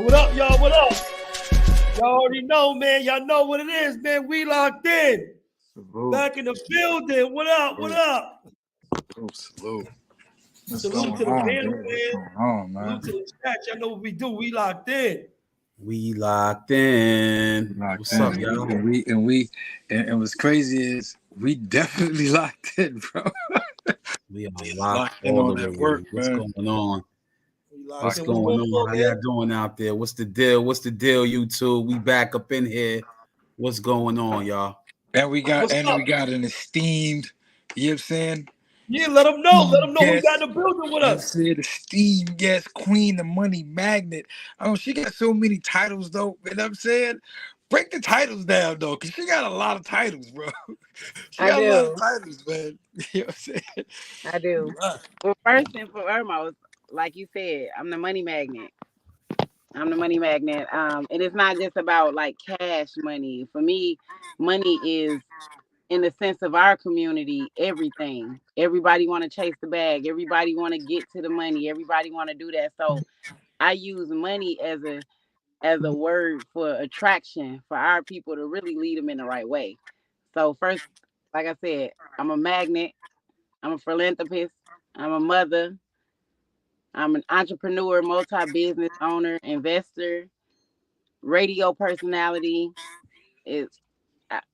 What up, y'all? What up? Y'all already know, man. Y'all know what it is, man. We locked in. Salute. Back in the building. What up? What up? Salute. What's Salute going to the on, panel, man? What's man. going on, man? Salute to the chat. Y'all know what we do. We locked in. We locked in. What's up, y'all? And what's crazy is we definitely locked in, bro. We are Locked locked in all on the that way work, in. What's man. going on? We locked What's in. going What's on? How man? y'all doing out there? What's the deal? What's the deal, YouTube? We back up in here. What's going on, y'all? And we got What's up? an esteemed, you know what I'm saying? Yeah, let them know. Let them know who Yes. got in the building with us. Said esteemed guest, queen, the money magnet. She got so many titles though. You know what I'm saying? Break the titles down though, because she got a lot of titles, bro. She got a lot of titles, man. You know what I'm saying? I do. Well, first and foremost, like you said, I'm the money magnet. I'm the money magnet. And it's not just about like cash money. For me, money is in the sense of our community, everything. Everybody want to chase the bag. Everybody want to get to the money. Everybody want to do that. So I use money as a word for attraction for our people to really lead them in the right way. So first, like I said, I'm a magnet. I'm a philanthropist. I'm a mother. I'm an entrepreneur, multi-business owner, investor, radio personality. It's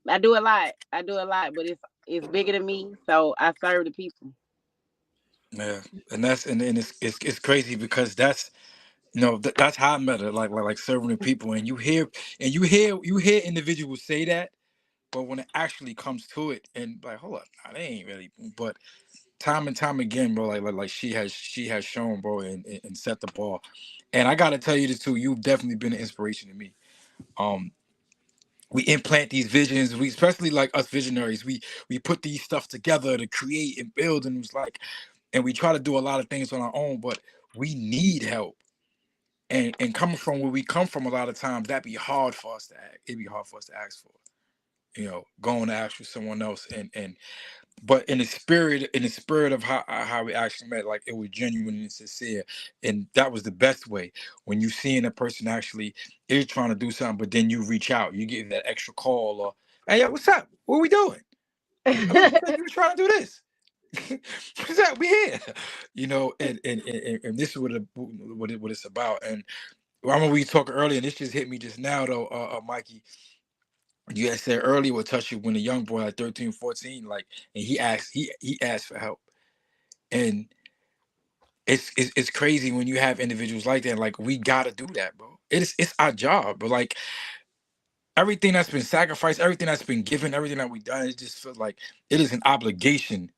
I do a lot. I do a lot, but it's bigger than me. So I serve the people. Yeah, and it's crazy because that's that's how I met her, like serving the people, and you hear individuals say that, but when it actually comes to it, and like, hold up, nah, they ain't really, but time and time again, bro, like she has shown, bro, and set the bar, and I gotta tell you this too, you've definitely been an inspiration to me. We implant these visions, we especially like us visionaries, we put these stuff together to create and build, and it's like, and we try to do a lot of things on our own, but we need help. And coming from where we come from, a lot of times that'd be hard for us to ask. It'd be hard for us to ask for, going to ask for someone else. And but in the spirit of how we actually met, like it was genuine and sincere, and that was the best way. When you seeing a person actually is trying to do something, but then you reach out, you get that extra call, or hey, yo, what's up? What we doing? You said you were trying to do this. What's that? We here, and this is what it's about. And I remember we talked earlier, and this just hit me just now, though, Mikey. You had said earlier what touched you when a young boy like 13, 14, like, and he asked for help. And it's crazy when you have individuals like that. Like, we gotta do that, bro. It's our job, but like everything that's been sacrificed, everything that's been given, everything that we've done, it just feels like it is an obligation.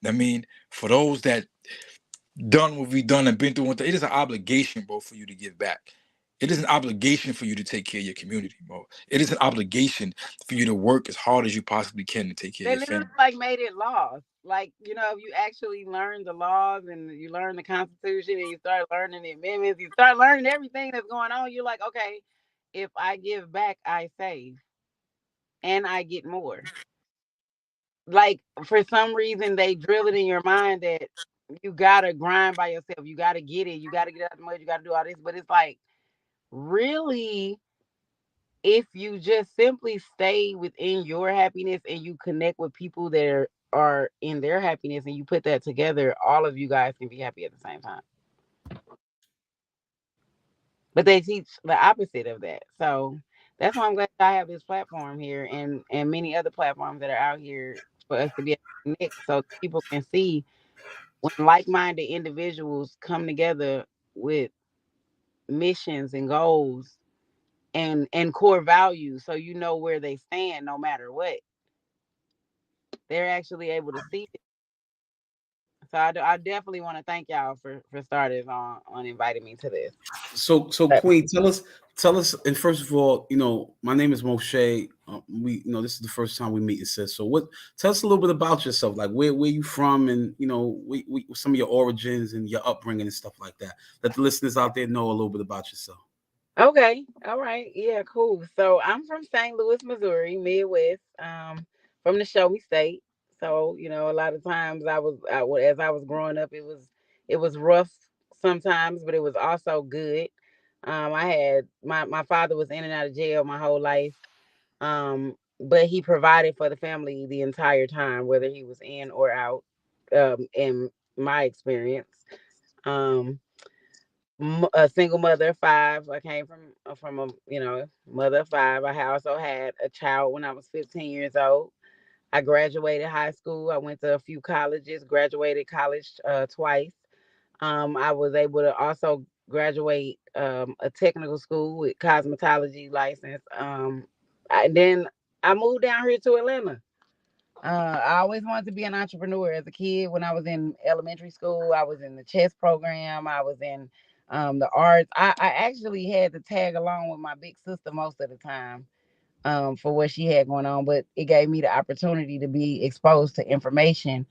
I mean, for those that done what we've done and been through, it is an obligation, bro, for you to give back. It is an obligation for you to take care of your community, bro. It is an obligation for you to work as hard as you possibly can to take care of They your literally family. like made it laws. Like, if you actually learn the laws and you learn the Constitution and you start learning the amendments, you start learning everything that's going on, you're like, okay, if I give back, I save and I get more. Like, for some reason, they drill it in your mind that you gotta grind by yourself. You gotta get it. You gotta get out the mud. You gotta do all this. But it's like, really, if you just simply stay within your happiness and you connect with people that are in their happiness and you put that together, all of you guys can be happy at the same time. But they teach the opposite of that. So that's why I'm glad I have this platform here and many other platforms that are out here for us to be able to connect so people can see when like-minded individuals come together with missions and goals and core values, so you know where they stand no matter what, they're actually able to see it. So I definitely want to thank y'all for starters on inviting me to this. So Queen, tell us, and first of all, my name is Moshe. We, this is the first time we meet, and sis. So tell us a little bit about yourself, like where you from, and some of your origins and your upbringing and stuff like that. Let the listeners out there know a little bit about yourself. Okay, all right, yeah, cool. So I'm from St. Louis, Missouri, Midwest, from the Show Me State. So a lot of times as I was growing up, it was rough sometimes, but it was also good. I had my father was in and out of jail my whole life. But he provided for the family the entire time, whether he was in or out. In my experience, um, a single mother of five. I came from a mother of five. I also had a child when I was 15 years old. I graduated high school. I went to a few colleges. Graduated college twice. I was able to also graduate a technical school with cosmetology license. Then I moved down here to Atlanta. I always wanted to be an entrepreneur as a kid. When I was in elementary school, I was in the chess program. I was in the arts. I actually had to tag along with my big sister most of the time for what she had going on, but it gave me the opportunity to be exposed to information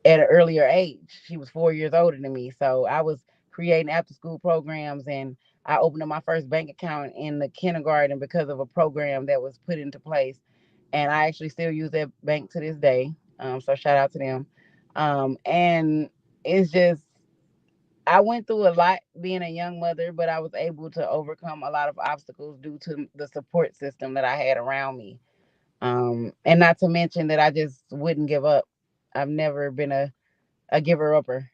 at an earlier age. She was 4 years older than me. So I was creating after school programs, and I opened up my first bank account in the kindergarten because of a program that was put into place. And I actually still use that bank to this day. So shout out to them. And it's just, I went through a lot being a young mother, but I was able to overcome a lot of obstacles due to the support system that I had around me. And not to mention that I just wouldn't give up. I've never been a giver upper.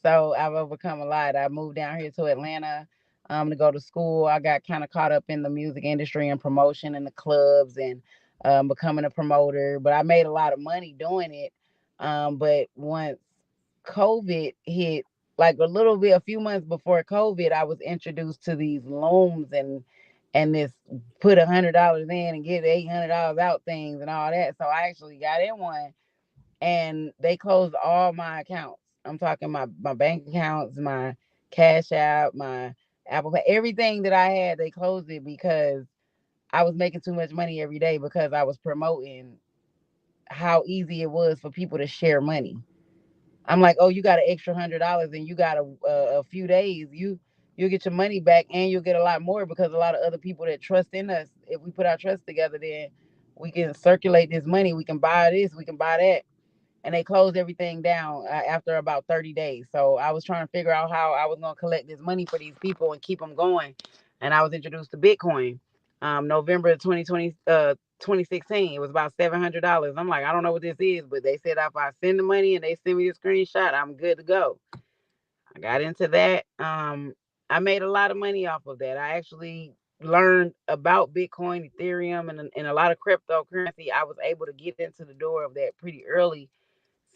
So I've overcome a lot. I moved down here to Atlanta to go to school. I got kind of caught up in the music industry and promotion and the clubs and becoming a promoter. But I made a lot of money doing it. But once COVID hit, like a few months before COVID, I was introduced to these looms and this put $100 in and get $800 out things and all that. So I actually got in one, and they closed all my accounts. I'm talking my bank accounts, my Cash App, my Apple Pay, everything that I had. They closed it because I was making too much money every day because I was promoting how easy it was for people to share money. I'm like, oh, you got an extra $100 and you got a few days. You'll get your money back, and you'll get a lot more because a lot of other people that trust in us. If we put our trust together, then we can circulate this money. We can buy this. We can buy that, and they closed everything down after about 30 days. So I was trying to figure out how I was going to collect this money for these people and keep them going. And I was introduced to Bitcoin. November 2020, 2016. It was about $700. I'm like, I don't know what this is, but they said if I send the money and they send me the screenshot, I'm good to go. I got into that. I made a lot of money off of that. I actually learned about Bitcoin, Ethereum, and a lot of cryptocurrency. I was able to get into the door of that pretty early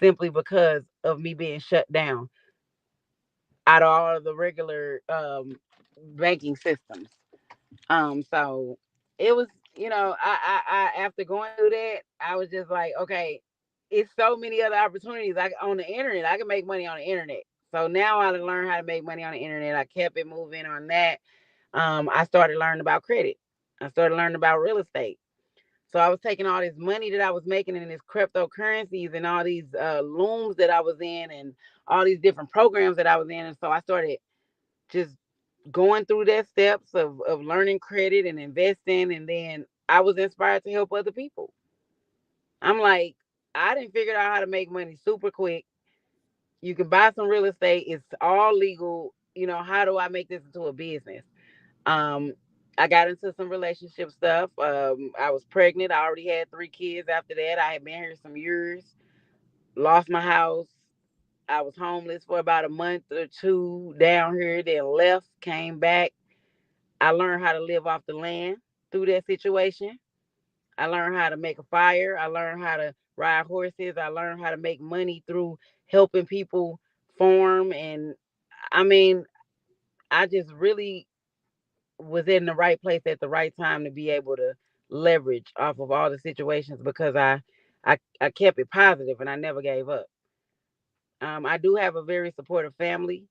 simply because of me being shut down out of all of the regular banking systems. So it was, I after going through that, I was just like, okay, it's so many other opportunities. On the internet, I can make money on the internet. So now I learned how to make money on the internet. I kept it moving on that. I started learning about credit. I started learning about real estate. So I was taking all this money that I was making in this cryptocurrencies and all these looms that I was in and all these different programs that I was in. And so I started just going through that steps of learning credit and investing. And then I was inspired to help other people. I'm like, I didn't figure out how to make money super quick. You can buy some real estate. It's all legal. How do I make this into a business? Um, I got into some relationship stuff. I was pregnant. I already had 3 kids after that. I had been here some years, lost my house. I was homeless for about a month or two down here, then left, came back. I learned how to live off the land through that situation. I learned how to make a fire. I learned how to ride horses. I learned how to make money through helping people farm. And I mean, I just really was in the right place at the right time to be able to leverage off of all the situations because I kept it positive and I never gave up. I do have a very supportive family.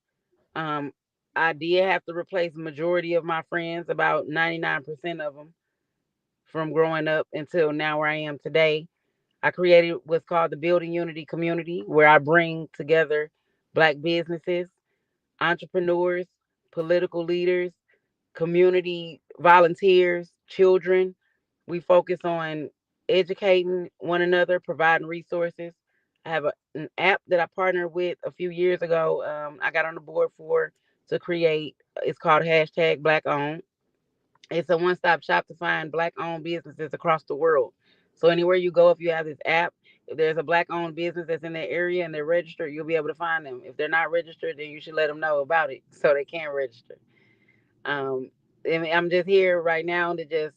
Um, I did have to replace the majority of my friends, about 99% of them, from growing up until now where I am today. I created what's called the Building Unity Community, where I bring together Black businesses, entrepreneurs, political leaders, community volunteers, children. We focus on educating one another, providing resources. I have an app that I partnered with a few years ago. I got on the board for to create. It's called hashtag Black Owned. It's a one-stop shop to find Black-owned businesses across the world. So anywhere you go, if you have this app, if there's a Black-owned business that's in that area and they're registered, you'll be able to find them. If they're not registered, then you should let them know about it so they can register. Um, and I'm just here right now to just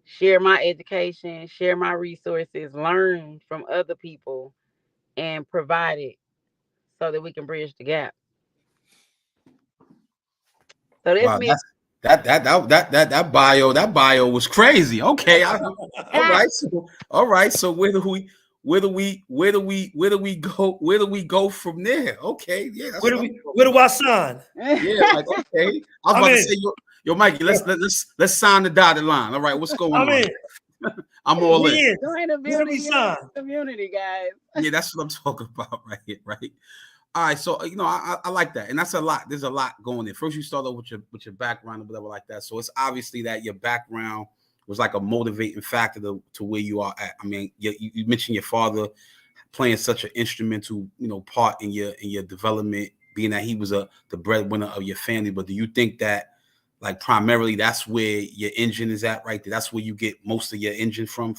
share my education, share my resources, learn from other people, and provide it so that we can bridge the gap. So that's Wow, me. that bio was crazy. Okay, all right, so where do we go from there? Okay, yeah, that's Where do I sign? yeah, like okay. I was I'm about to in. say, yo, Mikey, let's sign the dotted line. All right, what's going I'm on? in. I'm all We in. in. Join the Where do we building, sign? community, guys. Yeah, that's what I'm talking about right here, right? All right, so I like that, and that's a lot. There's a lot going in. First, you start off with your background or whatever like that. So it's obviously that your background was like a motivating factor to where you are at. I mean, you mentioned your father playing such an instrumental, part in your development, being that he was the breadwinner of your family. But do you think that, like, primarily that's where your engine is at right there? That's where you get most of your engine from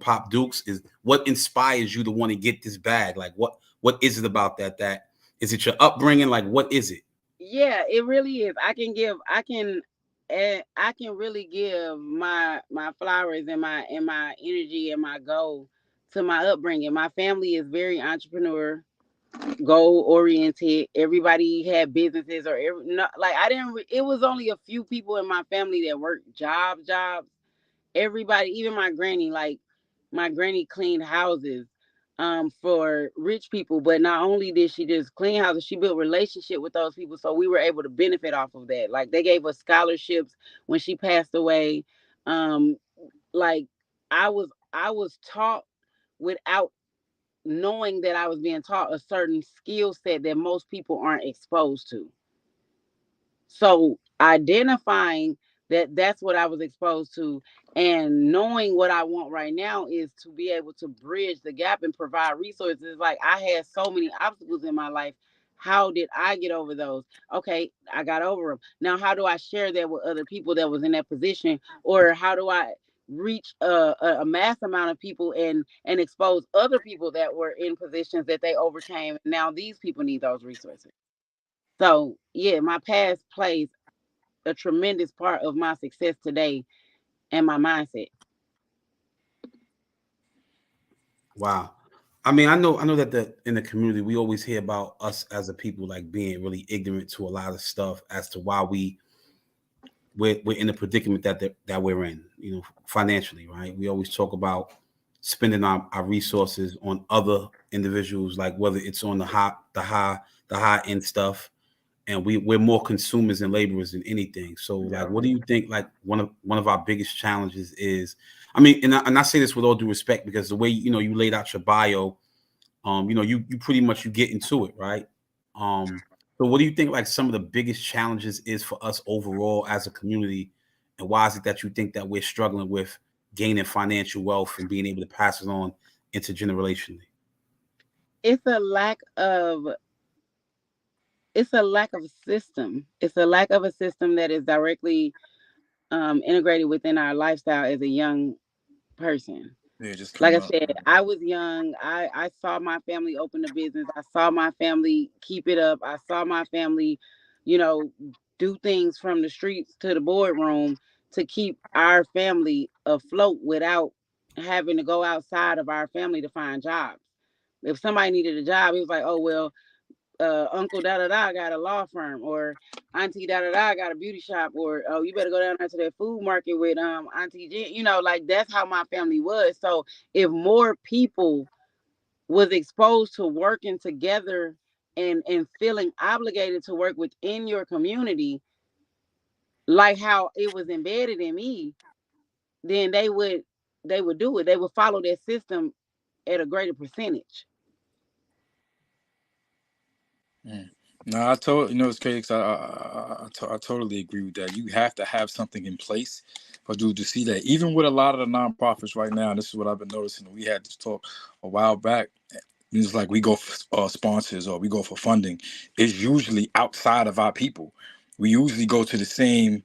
Pop Dukes? Is what inspires you to want to get this bag? Like, what is it about that is it your upbringing? Like, what is it? Yeah, it really is. I can really give my flowers and my energy and my goal to my upbringing. My family is very entrepreneur, goal oriented. Everybody had businesses or not, like I didn't. It was only a few people in my family that worked jobs. Everybody, even my granny, like my granny cleaned houses for rich people. But not only did she just clean houses, she built relationship with those people. So we were able to benefit off of that. Like they gave us scholarships when she passed away. Um, like I was taught without knowing that I was being taught a certain skill set that most people aren't exposed to. So identifying that that's what I was exposed to and knowing what I want right now is to be able to bridge the gap and provide resources. Like I had so many obstacles in my life. How did I get over those? Okay, I got over them. Now, how do I share that with other people that was in that position, or how do I reach a mass amount of people and expose other people that were in positions that they overcame? Now these people need those resources. So yeah, my past plays a tremendous part of my success today and my mindset. Wow. I mean, I know that in the community we always hear about us as a people like being really ignorant to a lot of stuff as to why we're in the predicament that we're in, financially, right? We always talk about spending our resources on other individuals, like whether it's on the high end stuff, and we're more consumers and laborers than anything. So, Yeah. like, what do you think? Like, one of our biggest challenges is, I mean, and I say this with all due respect because the way you laid out your bio, you pretty much you get into it, right? So what do you think like some of the biggest challenges is for us overall as a community, and why is it that you think that we're struggling with gaining financial wealth and being able to pass it on intergenerationally? It's a lack of it's a lack of system. It's a lack of a system that is directly integrated within our lifestyle as a young person. Yeah, just Like I coming up. said, I was young. I saw my family open a business. I saw my family keep it up. I saw my family, you know, do things from the streets to the boardroom to keep our family afloat without having to go outside of our family to find jobs. If somebody needed a job, it was like, oh well, Uncle da da da got a law firm, or Auntie da da da got a beauty shop, or oh you better go down there to that food market with Auntie Jen. Like that's how my family was. So if more people was exposed to working together and feeling obligated to work within your community, like how it was embedded in me, then they would do it. They would follow that system at a greater percentage. Mm. No, it's crazy 'cause I totally agree with that. You have to have something in place for dude to see that. Even with a lot of the nonprofits right now, and this is what I've been noticing. We had this talk a while back. It's like we go for sponsors or we go for funding. It's usually outside of our people. We usually go to the same,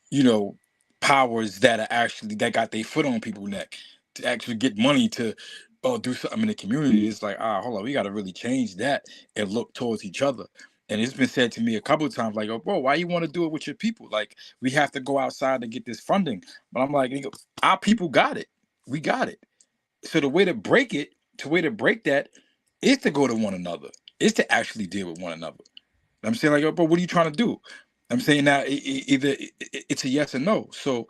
you know, powers that are actually that got their foot on people's neck to actually get money to do something in the community. It's like, hold on, we got to really change that and look towards each other. And it's been said to me a couple of times, like, oh, bro, why you want to do it with your people? Like, we have to go outside to get this funding. But I'm like, nigga, our people got it. We got it. So the way to break it, the way to break that, is to go to one another. Is to actually deal with one another. I'm saying, like, oh, bro, what are you trying to do? I'm saying now either it's a yes or no. So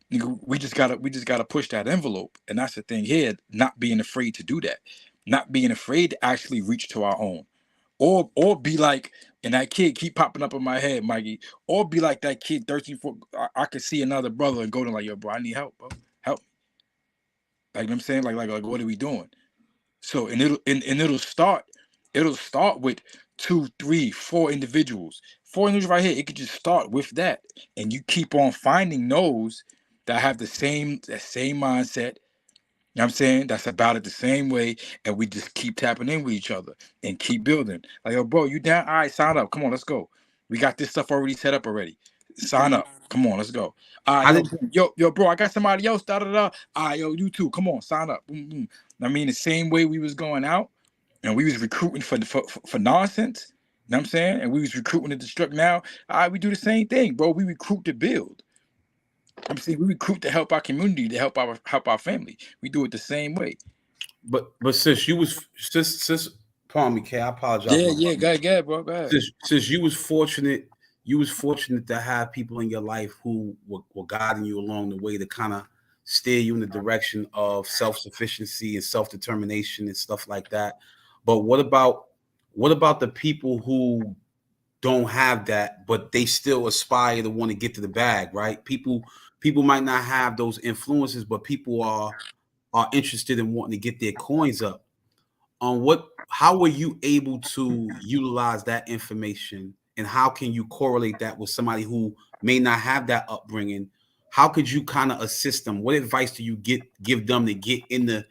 we just gotta push that envelope, and that's the thing here. Not being afraid to do that, not being afraid to actually reach to our own, or be like, and that kid keep popping up in my head, Mikey, or be like that kid 13, 14. I could see another brother and go to like, yo, bro, I need help, bro, help. Like, you know what I'm saying, like, what are we doing? So it'll start with two, three, four individuals. Four individuals right here. It could just start with that. And you keep on finding those that have that same mindset. You know what I'm saying? That's about it the same way. And we just keep tapping in with each other and keep building. Like, yo, bro, you down? All right, sign up. Come on, let's go. We got this stuff already set up already. Sign up. Come on, let's go. How did Yo, bro, I got somebody else. Da da da. Yo, you too. Come on, sign up. Boom, boom. I mean, the same way we was going out and we was recruiting for nonsense. You know what I'm saying? And we was recruiting to destruct now. All right, we do the same thing, bro. We recruit to build. I'm saying we recruit to help our community, to help our family. We do it the same way. but sis, you was sis pardon me, Kay, I apologize. Yeah, yeah, go ahead, bro. Go ahead. Since you was fortunate to have people in your life who were guiding you along the way to kind of steer you in the direction of self-sufficiency and self-determination and stuff like that. But what about the people who don't have that, but they still aspire to want to get to the bag, right? People might not have those influences, but people are interested in wanting to get their coins up. How were you able to utilize that information, and how can you correlate that with somebody who may not have that upbringing? How could you kind of assist them? What advice do you give them to get in the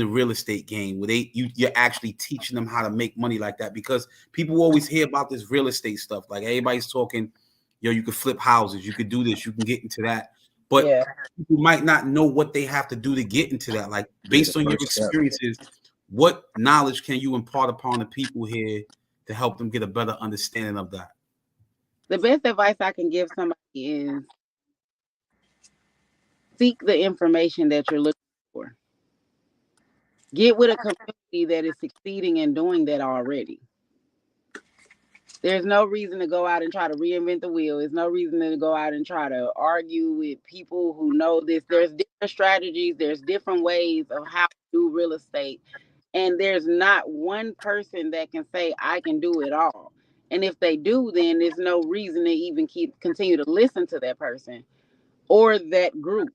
real estate game where you're actually teaching them how to make money like that? Because people always hear about this real estate stuff, like everybody's talking, you could flip houses, you could do this, you can get into that, but Yeah. people might not know what they have to do to get into that. Like, Yeah, the based on your first step. experiences, what knowledge can you impart upon the people here to help them get a better understanding of that? The best advice I can give somebody is seek the information that you're looking for. Get with a community that is succeeding in doing that already. There's no reason to go out and try to reinvent the wheel. There's no reason to go out and try to argue with people who know this. There's different strategies, there's different ways of how to do real estate. And there's not one person that can say, I can do it all. And if they do, then there's no reason to even continue to listen to that person or that group.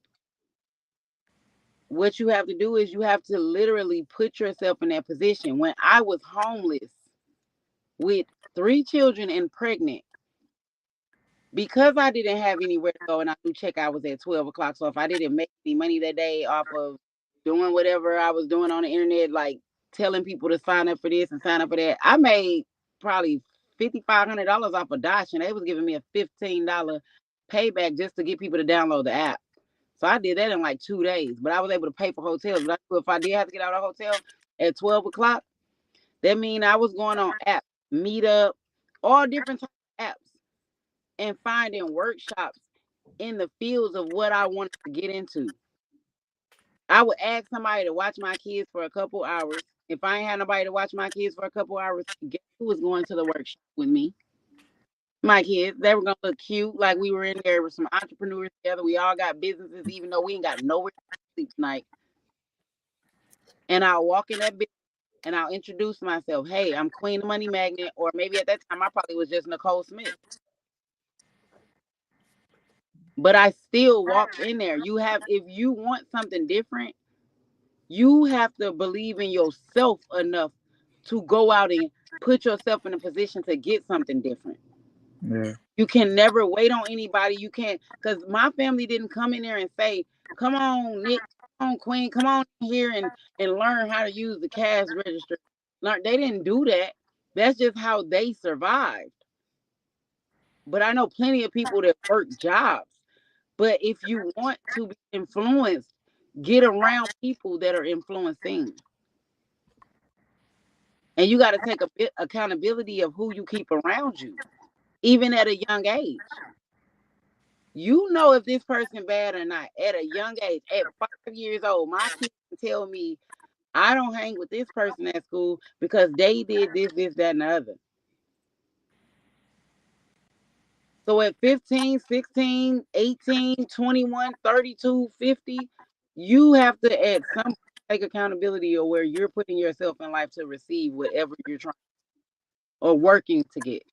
What you have to do is you have to literally put yourself in that position. When I was homeless with 3 children and pregnant, because I didn't have anywhere to go and I knew check I was at 12 o'clock. So if I didn't make any money that day off of doing whatever I was doing on the internet, like telling people to sign up for this and sign up for that, I made probably $5,500 off of Dash, and they was giving me a $15 payback just to get people to download the app. So I did that in like 2 days, but I was able to pay for hotels. But if I did have to get out of the hotel at 12 o'clock, that means I was going on apps, Meetup, all different types of apps, and finding workshops in the fields of what I wanted to get into. I would ask somebody to watch my kids for a couple hours. If I ain't had nobody to watch my kids for a couple hours, guess who was going to the workshop with me? My kids. They were gonna look cute, like we were in there with some entrepreneurs together. We all got businesses, even though we ain't got nowhere to sleep tonight. And I'll walk in that business and I'll introduce myself. Hey, I'm Queen of Money Magnet, or maybe at that time I probably was just Nicole Smith. But I still walked in there. If you want something different, you have to believe in yourself enough to go out and put yourself in a position to get something different. Yeah. You can never wait on anybody. You can't, because my family didn't come in there and say, come on, Nick, come on, Queen, come on here and learn how to use the cash register. They didn't do that. That's just how they survived. But I know plenty of people that work jobs. But if you want to be influenced, get around people that are influencing. And you got to take a bit accountability of who you keep around you, even at a young age. You know if this person bad or not at a young age. At 5 years old, my kids can tell me I don't hang with this person at school because they did this, that, and the other. So at 15, 16, 18, 21, 32, 50, you have to at some point take accountability of where you're putting yourself in life to receive whatever you're trying or working to get.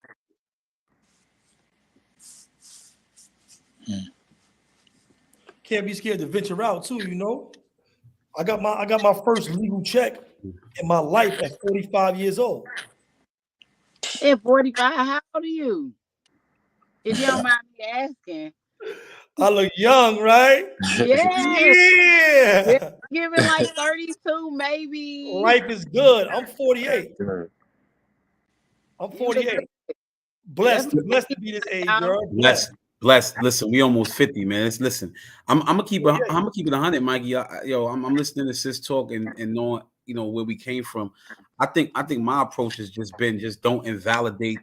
Can't be scared to venture out too, you know. I got my first legal check in my life at 45 years old. At 45, how old are you? If you don't mind me asking. I look young, right? Yes. Yeah. Giving like 32, maybe. Life is good. I'm 48. I'm 48. Blessed to be this age, girl. Blessed. Listen, we almost 50, man. Listen. I'm gonna keep it 100, Mikey. I'm listening to sis talk and knowing, you know, where we came from. I think my approach has just been don't invalidate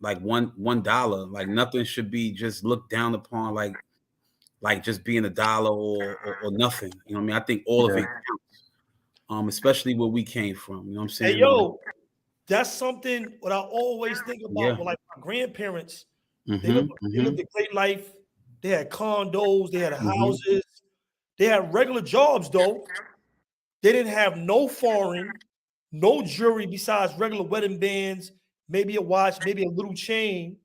like $1. Like nothing should be just looked down upon like just being a dollar or nothing. You know what I mean? I think all of it counts. Especially where we came from. You know what I'm saying? Hey, yo, that's something what I always think about with like my grandparents. They lived a great life. They had condos, they had houses, they had regular jobs though. They didn't have no foreign, no jewelry besides regular wedding bands, maybe a watch, maybe a little chain.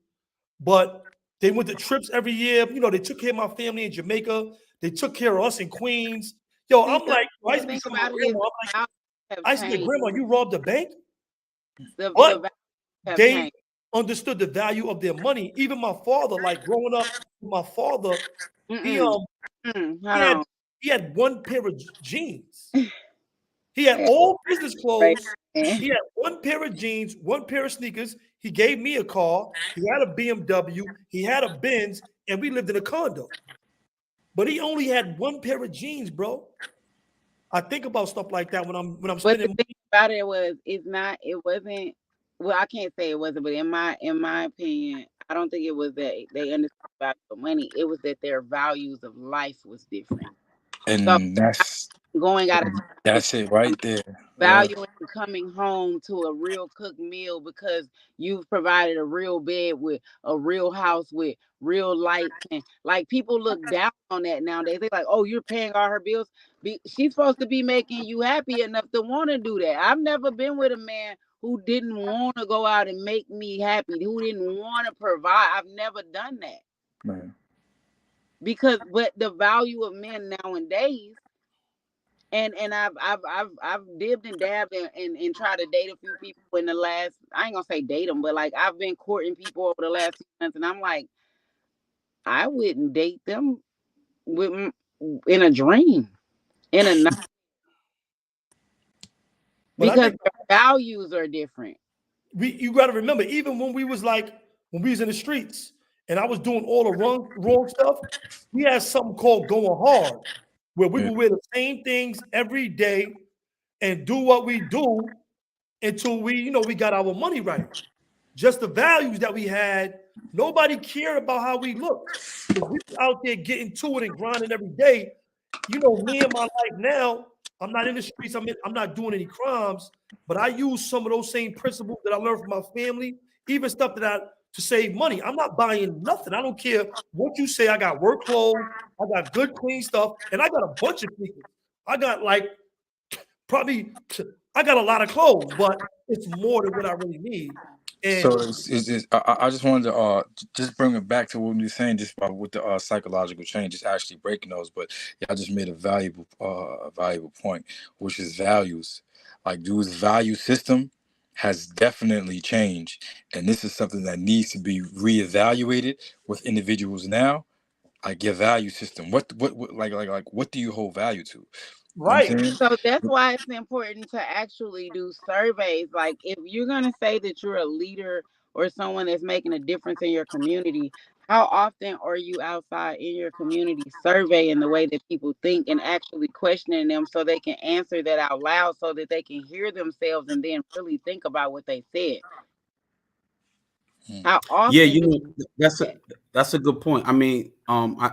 But they went to trips every year. You know, they took care of my family in Jamaica. They took care of us in Queens. Yo, I'm like, I used to be my grandma. I used to say, Grandma, you robbed the bank? But they understood the value of their money. Even my father, like growing up, my father, he had one pair of jeans. He had all business clothes. He had one pair of jeans, one pair of sneakers. He gave me a car. He had a BMW. He had a Benz, and we lived in a condo. But he only had one pair of jeans, bro. I think about stuff like that when I'm spending. But the thing about it wasn't. Well, I can't say it wasn't, but in my opinion, I don't think it was that they understood about the money. It was that their values of life was different. And so that's it right there. Valuing coming home to a real cooked meal because you've provided a real bed with a real house with real lights, and like people look down on that nowadays. They're like, "Oh, you're paying all her bills." She's supposed to be making you happy enough to want to do that. I've never been with a man who didn't want to go out and make me happy, who didn't want to provide. I've never done that. Man. But the value of men nowadays. And I've dipped and dabbed and tried to date a few people in the last. I ain't gonna say date them, but like I've been courting people over the last 2 months, and I'm like, I wouldn't date them in a dream, in a night, because their values are different. You got to remember, even when we was in the streets and I was doing all the wrong stuff, we had something called going hard, where we would wear the same things every day and do what we do until we got our money right. Just the values that we had, nobody cared about how we looked. We were out there getting to it and grinding every day. You know, me and my life now, I'm not in the streets. I'm not doing any crimes, but I use some of those same principles that I learned from my family, even stuff to save money. I'm not buying nothing. I don't care what you say. I got work clothes. I got good, clean stuff, and I got a bunch of sneakers. I got I got a lot of clothes, but it's more than what I really need. And so I just wanted to just bring it back to what we were saying just about with the psychological change, just actually breaking those. But I just made a valuable point, which is values. Like dude's value system has definitely changed, and this is something that needs to be reevaluated with individuals now. like your value system. What like what do you hold value to? You know what I'm Right. saying? So that's why it's important to actually do surveys. Like if you're gonna say that you're a leader or someone that's making a difference in your community, how often are you outside in your community surveying the way that people think and actually questioning them so they can answer that out loud so that they can hear themselves and then really think about what they said? Mm. How Yeah, often you do know, that's that? a good point. I mean, I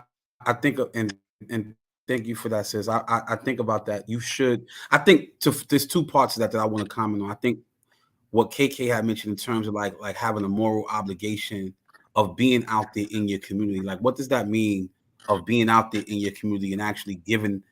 think and thank you for that, sis. I think about that. You should. I think there's two parts of that I want to comment on. I think what KK had mentioned in terms of like having a moral obligation of being out there in your community. Like, what does that mean of being out there in your community and actually giving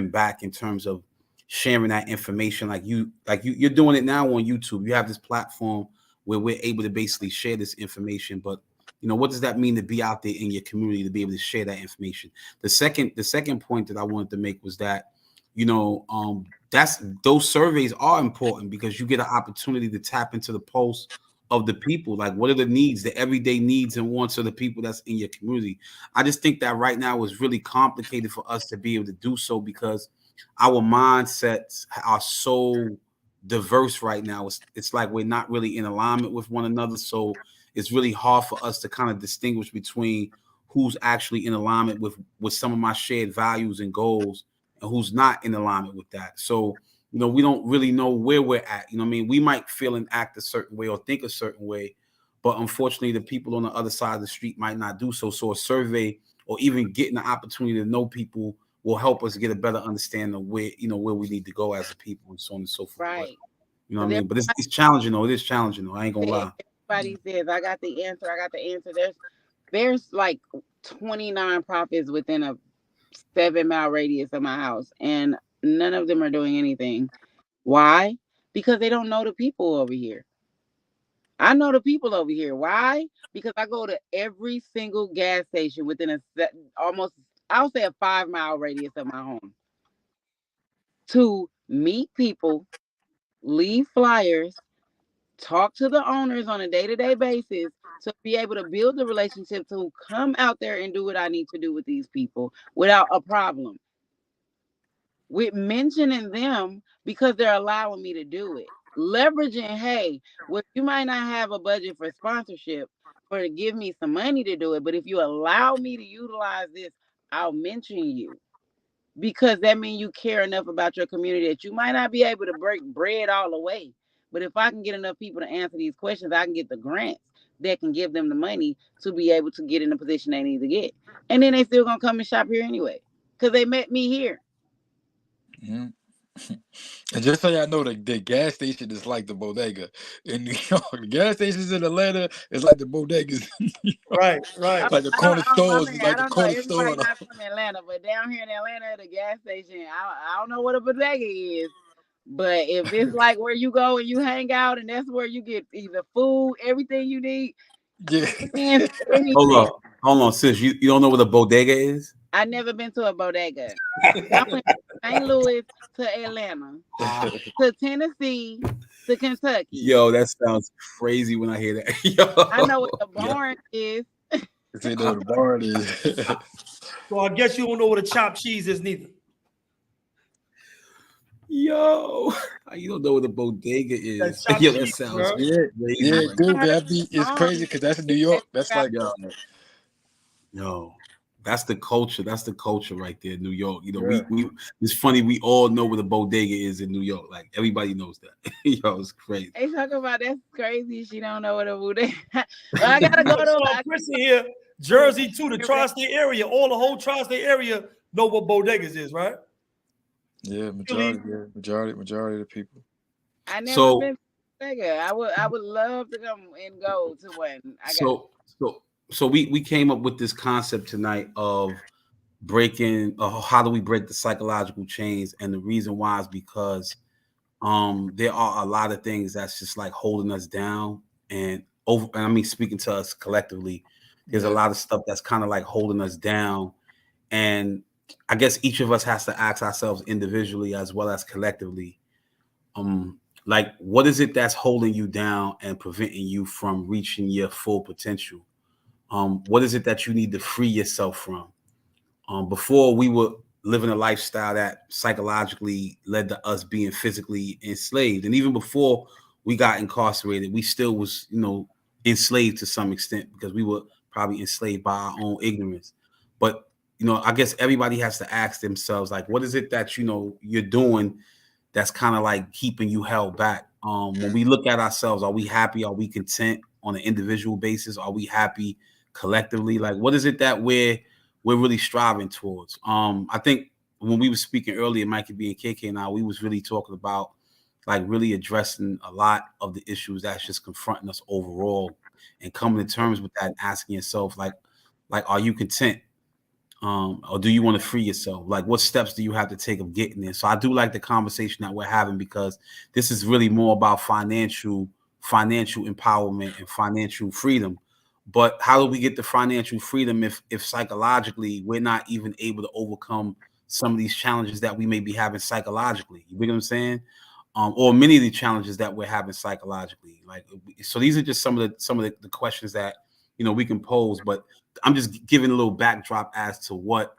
back in terms of sharing that information? You're doing it now on YouTube. You have this platform where we're able to basically share this information. But what does that mean to be out there in your community to be able to share that information? The second point that I wanted to make was that those surveys are important because you get an opportunity to tap into the pulse of the people. Like, what are the needs, the everyday needs and wants of the people that's in your community? I just think that right now is really complicated for us to be able to do so because our mindsets are so diverse right now. It's like we're not really in alignment with one another. So it's really hard for us to kind of distinguish between who's actually in alignment with some of my shared values and goals and who's not in alignment with that. So, we don't really know where we're at. I mean, we might feel and act a certain way or think a certain way, but unfortunately, the people on the other side of the street might not do so. So a survey or even getting the opportunity to know people will help us get a better understanding of where we need to go as a people and so on and so forth. But Right. you know what I Because mean? But it's challenging though. It is challenging though. I ain't gonna lie. everybody says, I got the answer. I got the answer. There's like 20 nonprofits within a 7-mile radius of my house, and none of them are doing anything. Why? Because they don't know the people over here. I know the people over here. Why? Because I go to every single gas station within almost, I'll say, a 5-mile radius of my home to meet people, leave flyers, talk to the owners on a day-to-day basis to be able to build the relationship to come out there and do what I need to do with these people without a problem. With mentioning them because they're allowing me to do it. Leveraging, hey, well, you might not have a budget for sponsorship for to give me some money to do it, but if you allow me to utilize this, I'll mention you. Because that means you care enough about your community that you might not be able to break bread all the way. But if I can get enough people to answer these questions, I can get the grants that can give them the money to be able to get in the position they need to get. And then they still gonna come and shop here anyway. Because they met me here. Mhm. And just so y'all know, the gas station is like the bodega in New York. The gas stations in Atlanta is like the bodegas in New York. Right. Right. Like the corner My stores is bad. I like the don't know. corner store. Everybody not from Atlanta, but down here in Atlanta, the gas station, I don't know what a bodega is. But if it's like where you go and you hang out, and that's where you get either food, everything you need, Yeah. and Hold anything. on, sis. You don't know what a bodega is? I never been to a bodega. I went from St. Louis to Atlanta, to Tennessee, to Kentucky. Yo, that sounds crazy when I hear that. I know what Yo, the yo, barn is. They know the bar is. So I guess you don't know what a chopped cheese is neither. yo. You don't know what a bodega That is? chopped Yo, that cheese, sounds bro. Yeah, crazy yeah, right dude. now. It's crazy because that's in New York. That's like Yo, yo. That's the culture. That's the culture right there, New York. yeah. We it's funny. We all know what a bodega is in New York. Like everybody knows that. Yo, it's crazy. They talk about that's crazy. She don't know what a bodega. Well, I gotta go to. So Chris in here, Jersey too, the tri-state area, all the whole tri-state area know what bodegas is, right? Yeah, Philly. majority of the people. I never So been to a bodega. I would love to come and go to one. I got. so so so we came up with this concept tonight of breaking. How do we break the psychological chains? And the reason why is because there are a lot of things that's just like holding us down and over. And I mean, speaking to us collectively, there's a Yeah. lot of stuff that's kind of like holding us down. And I guess each of us has to ask ourselves individually as well as collectively, like what is it that's holding you down and preventing you from reaching your full potential? What is it that you need to free yourself from? Before we were living a lifestyle that psychologically led to us being physically enslaved, and even before we got incarcerated, we still was, enslaved to some extent because we were probably enslaved by our own ignorance. But I guess everybody has to ask themselves, like, what is it that you're doing that's kind of like keeping you held back? When we look at ourselves, are we happy? Are we content on an individual basis? Are we happy collectively? Like, what is it that we're really striving towards? I think when we were speaking earlier, Mikey B and KK and I, we was really talking about like really addressing a lot of the issues that's just confronting us overall, and coming to terms with that and asking yourself, like, are you content? Or do you want to free yourself? Like, what steps do you have to take of getting there? So I do like the conversation that we're having, because this is really more about financial empowerment and financial freedom. But how do we get the financial freedom if psychologically we're not even able to overcome some of these challenges that we may be having psychologically? You get what I'm saying? Or many of the challenges that we're having psychologically. Like, so these are just some of the questions that we can pose. But I'm just giving a little backdrop as to what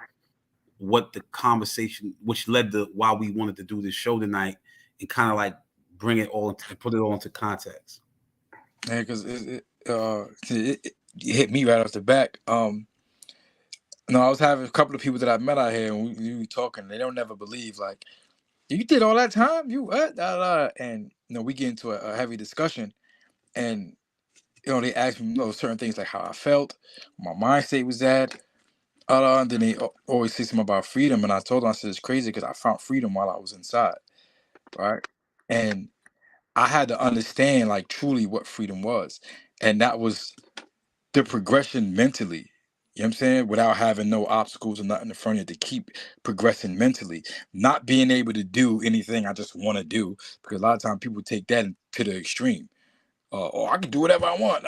the conversation, which led to why we wanted to do this show tonight, and kind of like bring it all and put it all into context. Yeah, because it hit me right off the back. I was having a couple of people that I met out here, and we were talking. They don't never believe, like, you did all that time, you what? And we get into a heavy discussion, and they asked me certain things, like how I felt, my mind state was at. And then they always say something about freedom, and I told them, I said, it's crazy because I found freedom while I was inside, right? And I had to understand, like, truly what freedom was, and that was the progression mentally. You know what I'm saying? Without having no obstacles or nothing in front of you, to keep progressing mentally, not being able to do anything I just want to do, because a lot of times people take that to the extreme. Or I can do whatever I want,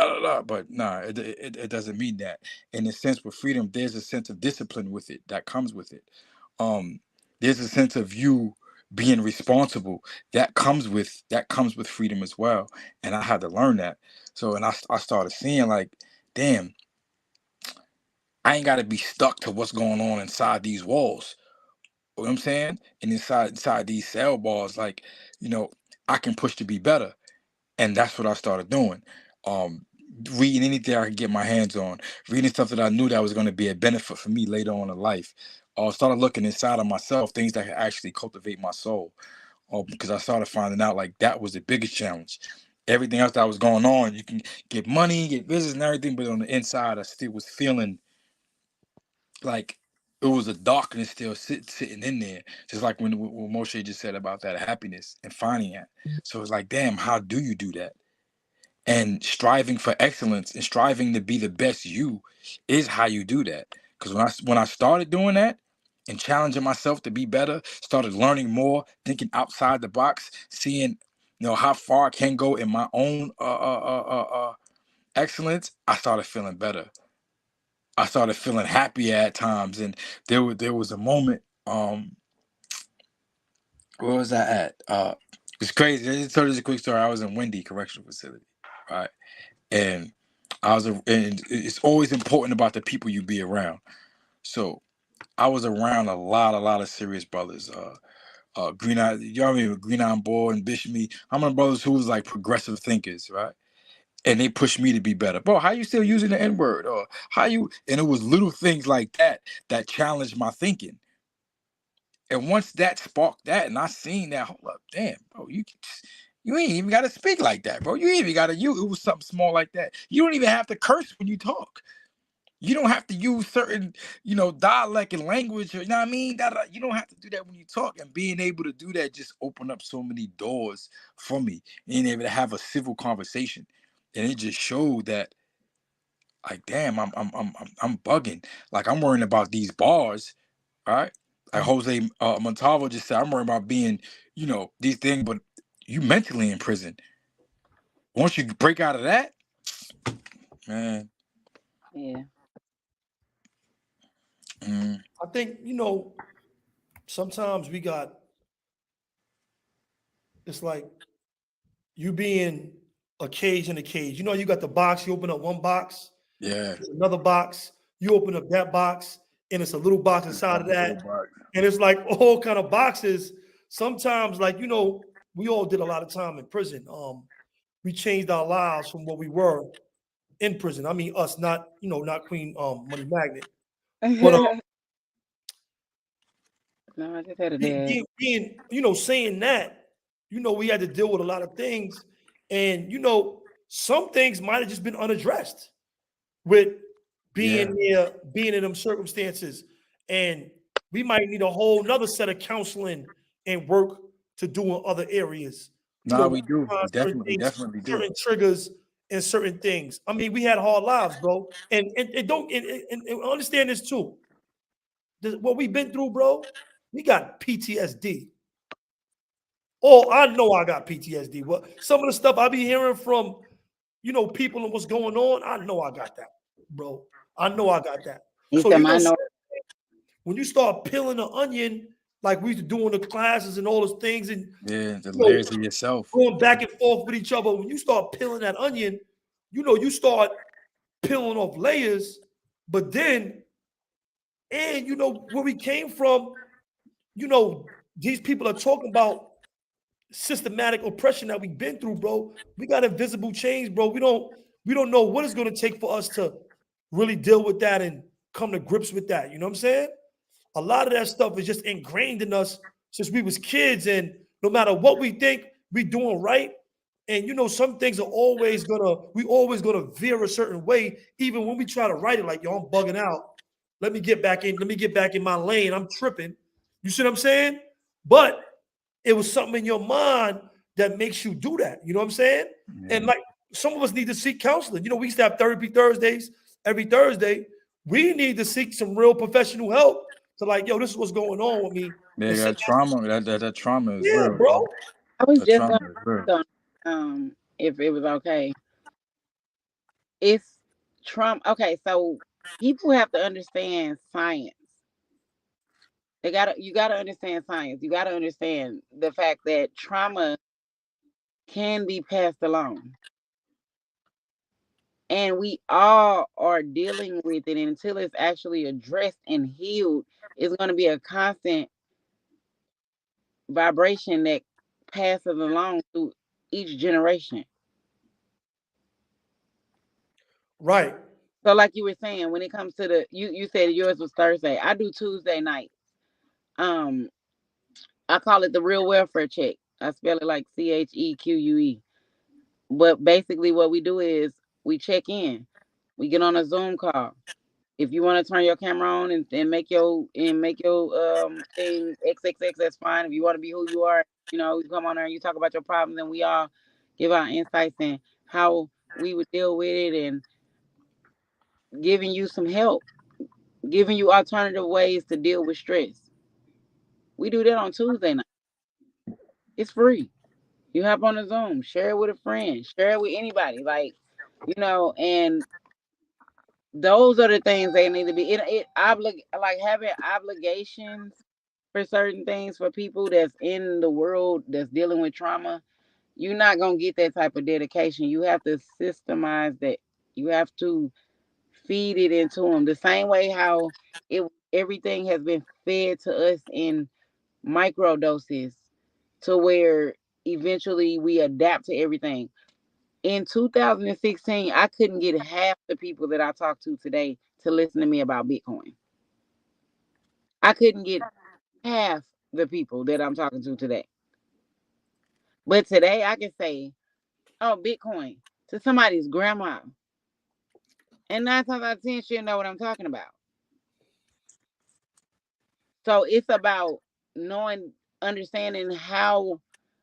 but nah, it doesn't mean that. In a sense, with freedom, there's a sense of discipline with it that comes with it. There's a sense of you being responsible that comes with freedom as well. And I had to learn that. So, and I started seeing, like, damn, I ain't got to be stuck to what's going on inside these walls. You know what I'm saying? And inside these cell bars, like, I can push to be better. And that's what I started doing. Reading anything I could get my hands on, reading stuff that I knew that was going to be a benefit for me later on in life. Started looking inside of myself, things that could actually cultivate my soul. Because I started finding out, like, that was the biggest challenge. Everything else that was going on, you can get money, get business and everything, but on the inside, I still was feeling like it was a darkness still sitting in there. Just like when Moshe just said about that happiness and finding it. So it's like, damn, how do you do that? And striving for excellence and striving to be the best you is how you do that. Because when I started doing that and challenging myself to be better, started learning more, thinking outside the box, seeing how far I can go in my own excellence, I started feeling better. I started feeling happy at times, and there was a moment. Where was I at? It's crazy. Just tell you a quick story. I was in Wendy Correctional Facility, right? And and it's always important about the people you be around. So I was around a lot of serious brothers. Green Eye, y'all remember Green Eye Boy and Bishop Me. I'm my brothers who was like progressive thinkers, right? And they pushed me to be better. Bro, how you still using the N-word? Or how you? And it was little things like that challenged my thinking. And once that sparked that, and I seen that, hold up, damn, bro, you ain't even got to speak like that, bro. You ain't even got to use. It was something small like that. You don't even have to curse when you talk. You don't have to use certain, dialect and language. You know what I mean? You don't have to do that when you talk. And being able to do that just opened up so many doors for me. Being able to have a civil conversation, and it just showed that, like, damn, I'm bugging. Like, I'm worrying about these bars, right? Like Jose Montalvo just said, I'm worried about being, these things, but you mentally in prison. Once you break out of that, man. Yeah. I think, sometimes it's like you being a cage in a cage. You got the box, you open up one box, Yeah. another box, you open up that box, and it's a little box inside of Like a little that, box. and it's like all kind of boxes. Sometimes, like we all did a lot of time in prison. We changed our lives from what we were in prison. I mean, us, not not Queen Money Magnet, but No, I just had a dad. being saying that, we had to deal with a lot of things, and some things might have just been unaddressed with Yeah. being in them circumstances, and we might need a whole nother set of counseling and work to do in other areas. Nah, we do. Find certain We things, definitely do. certain triggers, and certain things. I mean, we had hard lives, bro, and don't and understand this too. What we've been through, bro, we got PTSD. Oh, I know I got PTSD. What some of the stuff I be hearing from, people and what's going on, I know I got that, bro. I know I got that. He So said, "I know." when you start peeling the onion, like we used to do in the classes and all those things, and Yeah, the you know, layers of yourself. going back and forth with each other, when you start peeling that onion, you start peeling off layers, but then, and where we came from, these people are talking about systematic oppression that we've been through, bro. We got invisible chains, bro. We don't know what it's going to take for us to really deal with that and come to grips with that. You know what I'm saying? A lot of that stuff is just ingrained in us since we was kids, and no matter what we think we doing right, and some things are always gonna veer a certain way, even when we try to write it like, yo, I'm bugging out. Let me get back in my lane. I'm tripping. You see what I'm saying? But it was something in your mind that makes you do that. You know what I'm saying? Yeah. And like some of us need to seek counseling. We used to have therapy Thursdays every Thursday. We need to seek some real professional help to like, yo, this is what's going on with me. Yeah, And that trauma, that trauma is yeah, real, bro. bro. I was That just trauma going is real. to if it was okay. It's Trump. Okay, so people have to understand science. You gotta understand science. You gotta understand the fact that trauma can be passed along. And we all are dealing with it until it's actually addressed and healed. It's gonna be a constant vibration that passes along through each generation. Right. So like you were saying, when it comes to you said yours was Thursday. I do Tuesday night. Um, I call it the real welfare check. I spell it like CHEQUE. But basically what we do is we check in. We get on a Zoom call. If you want to turn your camera on and make your thing XXX, that's fine. If you want to be who you are, you come on there and you talk about your problems, and we all give our insights and how we would deal with it, and giving you some help, giving you alternative ways to deal with stress. We do that on Tuesday night. It's free. You hop on the Zoom, share it with a friend, share it with anybody, and those are the things they need to be. Like having obligations for certain things for people that's in the world that's dealing with trauma. You're not gonna get that type of dedication. You have to systemize that. You have to feed it into them the same way how everything has been fed to us in micro doses, to where eventually we adapt to everything. In 2016, I couldn't get half the people that I talk to today to listen to me about Bitcoin. I couldn't get half the people that I'm talking to today. But today I can say, oh, Bitcoin to somebody's grandma. And 9 times out of 10, she'll know what I'm talking about. So it's about knowing, understanding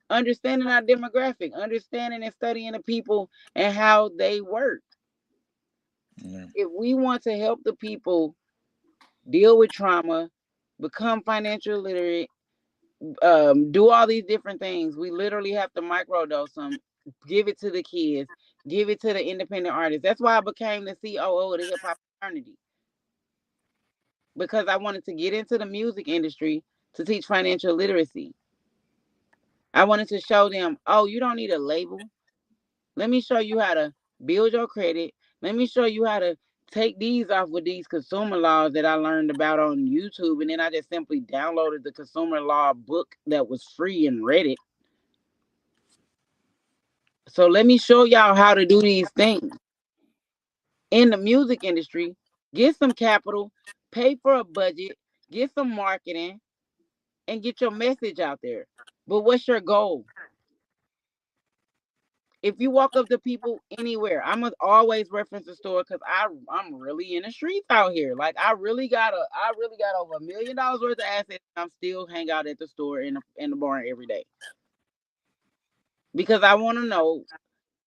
understanding our demographic, understanding and studying the people and how they work. Yeah. If we want to help the people deal with trauma, become financial literate, do all these different things, we literally have to microdose them, give it to the kids, give it to the independent artists. That's why I became the COO of the hip hop fraternity, because I wanted to get into the music industry to teach financial literacy. I wanted to show them, oh, you don't need a label. Let me show you how to build your credit. Let me show you how to take these off with these consumer laws that I learned about on YouTube, and then I just simply downloaded the consumer law book that was free and read it. So let me show y'all how to do these things in the music industry. Get some capital, pay for a budget, get some marketing, and get your message out there. But what's your goal? If you walk up to people anywhere, I must always reference the store because I'm really in the streets out here. Like I really got over $1 million worth of assets. I'm still hang out at the store in the barn every day because I want to know,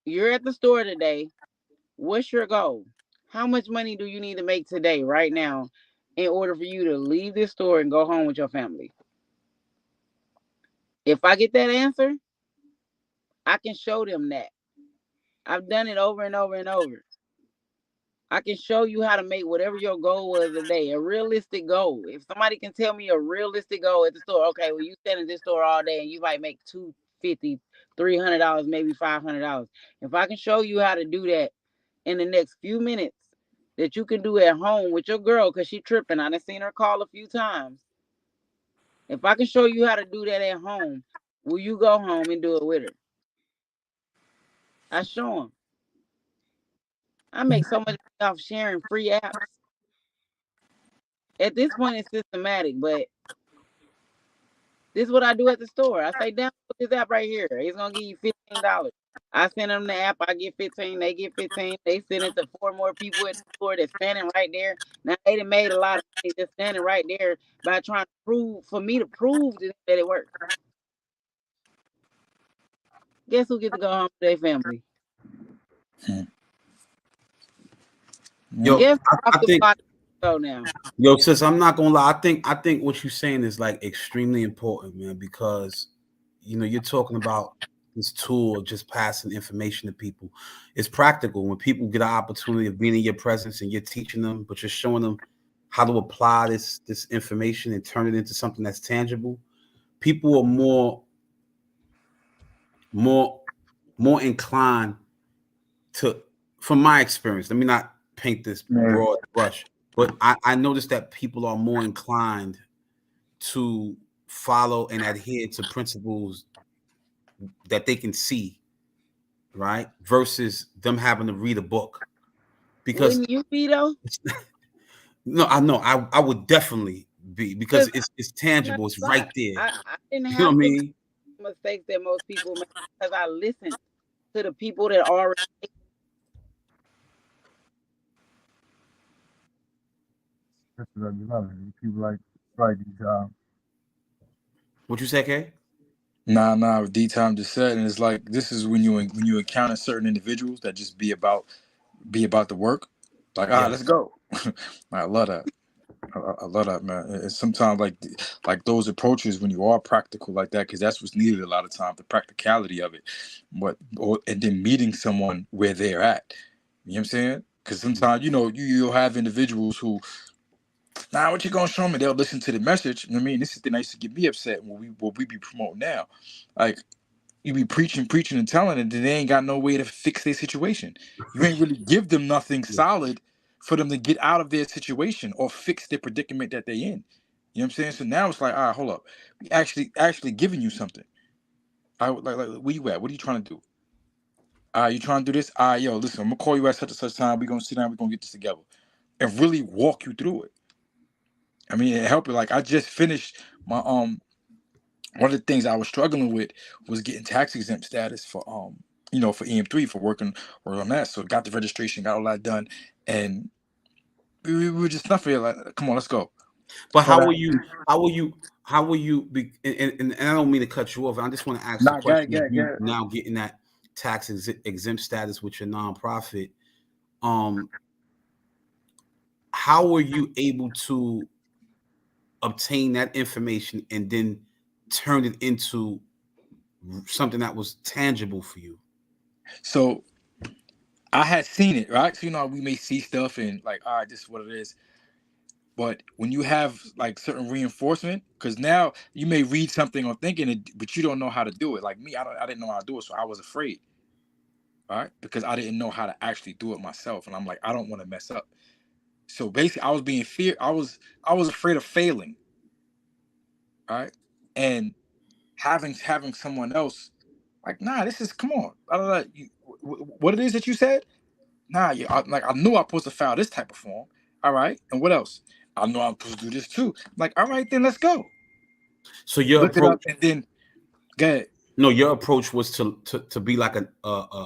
you're at the store today. What's your goal? How much money do you need to make today, right now, in order for you to leave this store and go home with your family? If I get that answer, I can show them that. I've done it over and over and over. I can show you how to make whatever your goal was today, a realistic goal. If somebody can tell me a realistic goal at the store, okay, well, you stand in this store all day and you might make $250, $300, maybe $500. If I can show you how to do that in the next few minutes, that you can do at home with your girl, because she tripping. I done seen her call a few times. If I can show you how to do that at home, will you go home and do it with her? I show them. I make so much off sharing free apps. At this point, it's systematic, but this is what I do at the store. I say, download this app right here. It's gonna give you $15. I send them the app. I get 15. They get 15. They send it to 4 more people at the store that's standing right there. Now they done made a lot of money just standing right there by trying to prove to them that it works. Guess who gets to go home with their family? Yo, Guess I think. Go now. Yo, sis, I'm not gonna lie. I think what you're saying is like extremely important, man, because you're talking about this tool of just passing information to people. It's practical when people get an opportunity of being in your presence and you're teaching them, but you're showing them how to apply this information and turn it into something that's tangible. People are more inclined to, from my experience. Let me not paint this broad brush. But I noticed that people are more inclined to follow and adhere to principles that they can see, right? Versus them having to read a book. Because wouldn't you be though? No, I know. I would definitely be, because it's tangible. It's right there. I didn't have you know what I mean? mistakes that most people make because I listened to the people that already. People like these. What you say, Kay? Nah. D-Time just said, and it's like this is when you encounter certain individuals that just be about the work. Like, let's go. I love that. I love that, man. And sometimes like those approaches when you are practical like that, because that's what's needed a lot of times, the practicality of it. And then meeting someone where they're at. You know what I'm saying? Because sometimes you'll have individuals who, nah, what you gonna show me? They'll listen to the message. I mean, this is the thing that used to get me upset what we be promoting now. Like, you be preaching and telling, and they ain't got no way to fix their situation. You ain't really give them nothing solid for them to get out of their situation or fix their predicament that they in. You know what I'm saying? So now it's like, all right, hold up. We actually giving you something. I like where you at? What are you trying to do? You trying to do this? Yo, listen, I'm gonna call you at such and such time. We're gonna sit down, we're gonna get this together. And really walk you through it. I mean, it helped you. Like, I just finished my one of the things I was struggling with was getting tax exempt status for for EM3 for working on that. So got the registration, got all that done, and we were just not here. Like, come on, let's go. But how will you be? And I don't mean to cut you off. I just want to ask the question: you now getting that tax exempt status with your nonprofit, how are you able to obtain that information and then turn it into something that was tangible for you? So I had seen it, right? So we may see stuff and like, all right, this is what it is. But when you have like certain reinforcement, because now you may read something or thinking it, but you don't know how to do it. Like me, I didn't know how to do it, so I was afraid, right? Because I didn't know how to actually do it myself, and I'm like, I don't want to mess up. So basically, I was being fear. I was afraid of failing. All right, and having someone else like, nah, this is come on. I don't know what it is that you said. Nah, yeah, I knew I was supposed to file this type of form. All right, and what else? I know I'm supposed to do this too. I'm like, all right, then let's go. So your Look it approach, up, and then go ahead. no, your approach was to be like a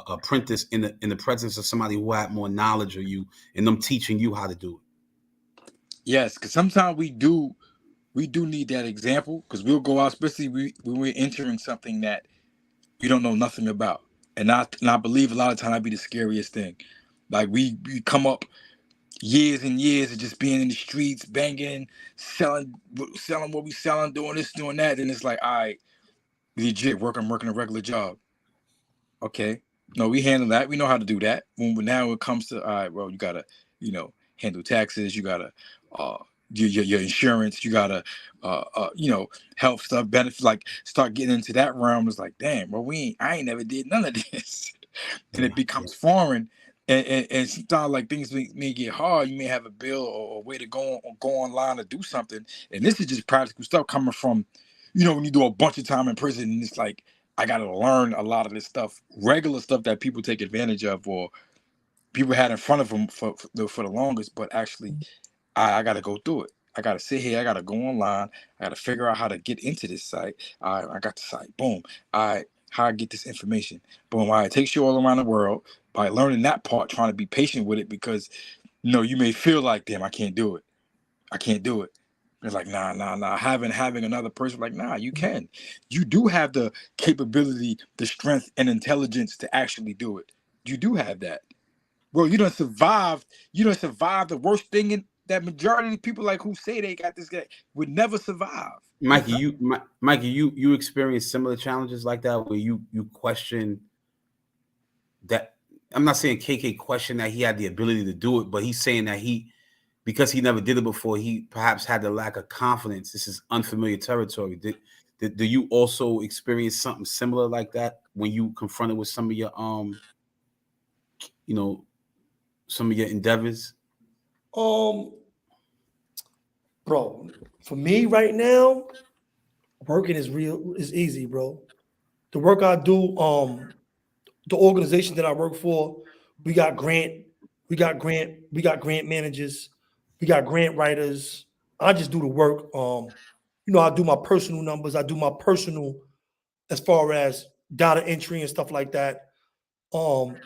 apprentice in the presence of somebody who had more knowledge of you, and them teaching you how to do it. Yes, because sometimes we do need that example because we'll go out, especially when we're entering something that we don't know nothing about. And I believe a lot of times that'd be the scariest thing. Like we come up years and years of just being in the streets, banging, selling what we selling, doing this, doing that. Then it's like, all right, legit working a regular job. Okay. No, we handle that. We know how to do that. Now it comes to, all right, well, you gotta, handle taxes. You gotta, uh, your insurance. You gotta, health stuff, benefits. Like start getting into that realm. It's like, damn, well, I ain't never did none of this, and it becomes foreign. And sometimes like things may get hard. You may have a bill or a way to go online to do something. And this is just practical stuff coming from, when you do a bunch of time in prison, and it's like I got to learn a lot of this stuff, regular stuff that people take advantage of or people had in front of them for the longest. But actually, I got to go through it. I got to sit here. I got to go online. I got to figure out how to get into this site. I got the site. Boom. How I get this information. Boom. It takes you all around the world by learning that part, trying to be patient with it because, you may feel like, damn, I can't do it. I can't do it. It's like, nah. Having another person like, nah, you can. You do have the capability, the strength, and intelligence to actually do it. You do have that. Bro, you done survived. You done survived the worst thing in that majority of people like who say they got this guy would never survive. Mikey, you experienced similar challenges like that where you question that. I'm not saying KK questioned that he had the ability to do it, but he's saying that because he never did it before, he perhaps had the lack of confidence. This is unfamiliar territory. Do you also experience something similar like that when you confronted with some of your some of your endeavors? Bro, for me right now, working is easy, bro. The work I do, the organization that I work for, we got grant managers, we got grant writers. I just do the work. I do my personal numbers, I do my personal as far as data entry and stuff like that. And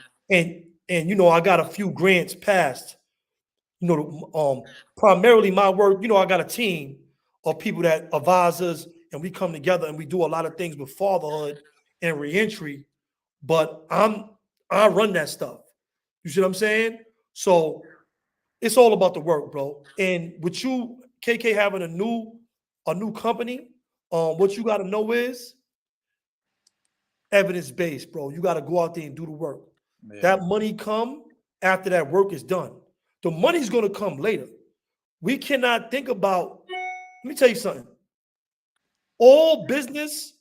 I got a few grants passed. Primarily my work, I got a team of people that advise us, and we come together and we do a lot of things with fatherhood and reentry. But I run that stuff. You see what I'm saying? So it's all about the work, bro. And with you, KK, having a new company, what you got to know is evidence based, bro. You got to go out there and do the work. Yeah. That money come after that work is done. The money's going to come later. We cannot think about, let me tell you something. All business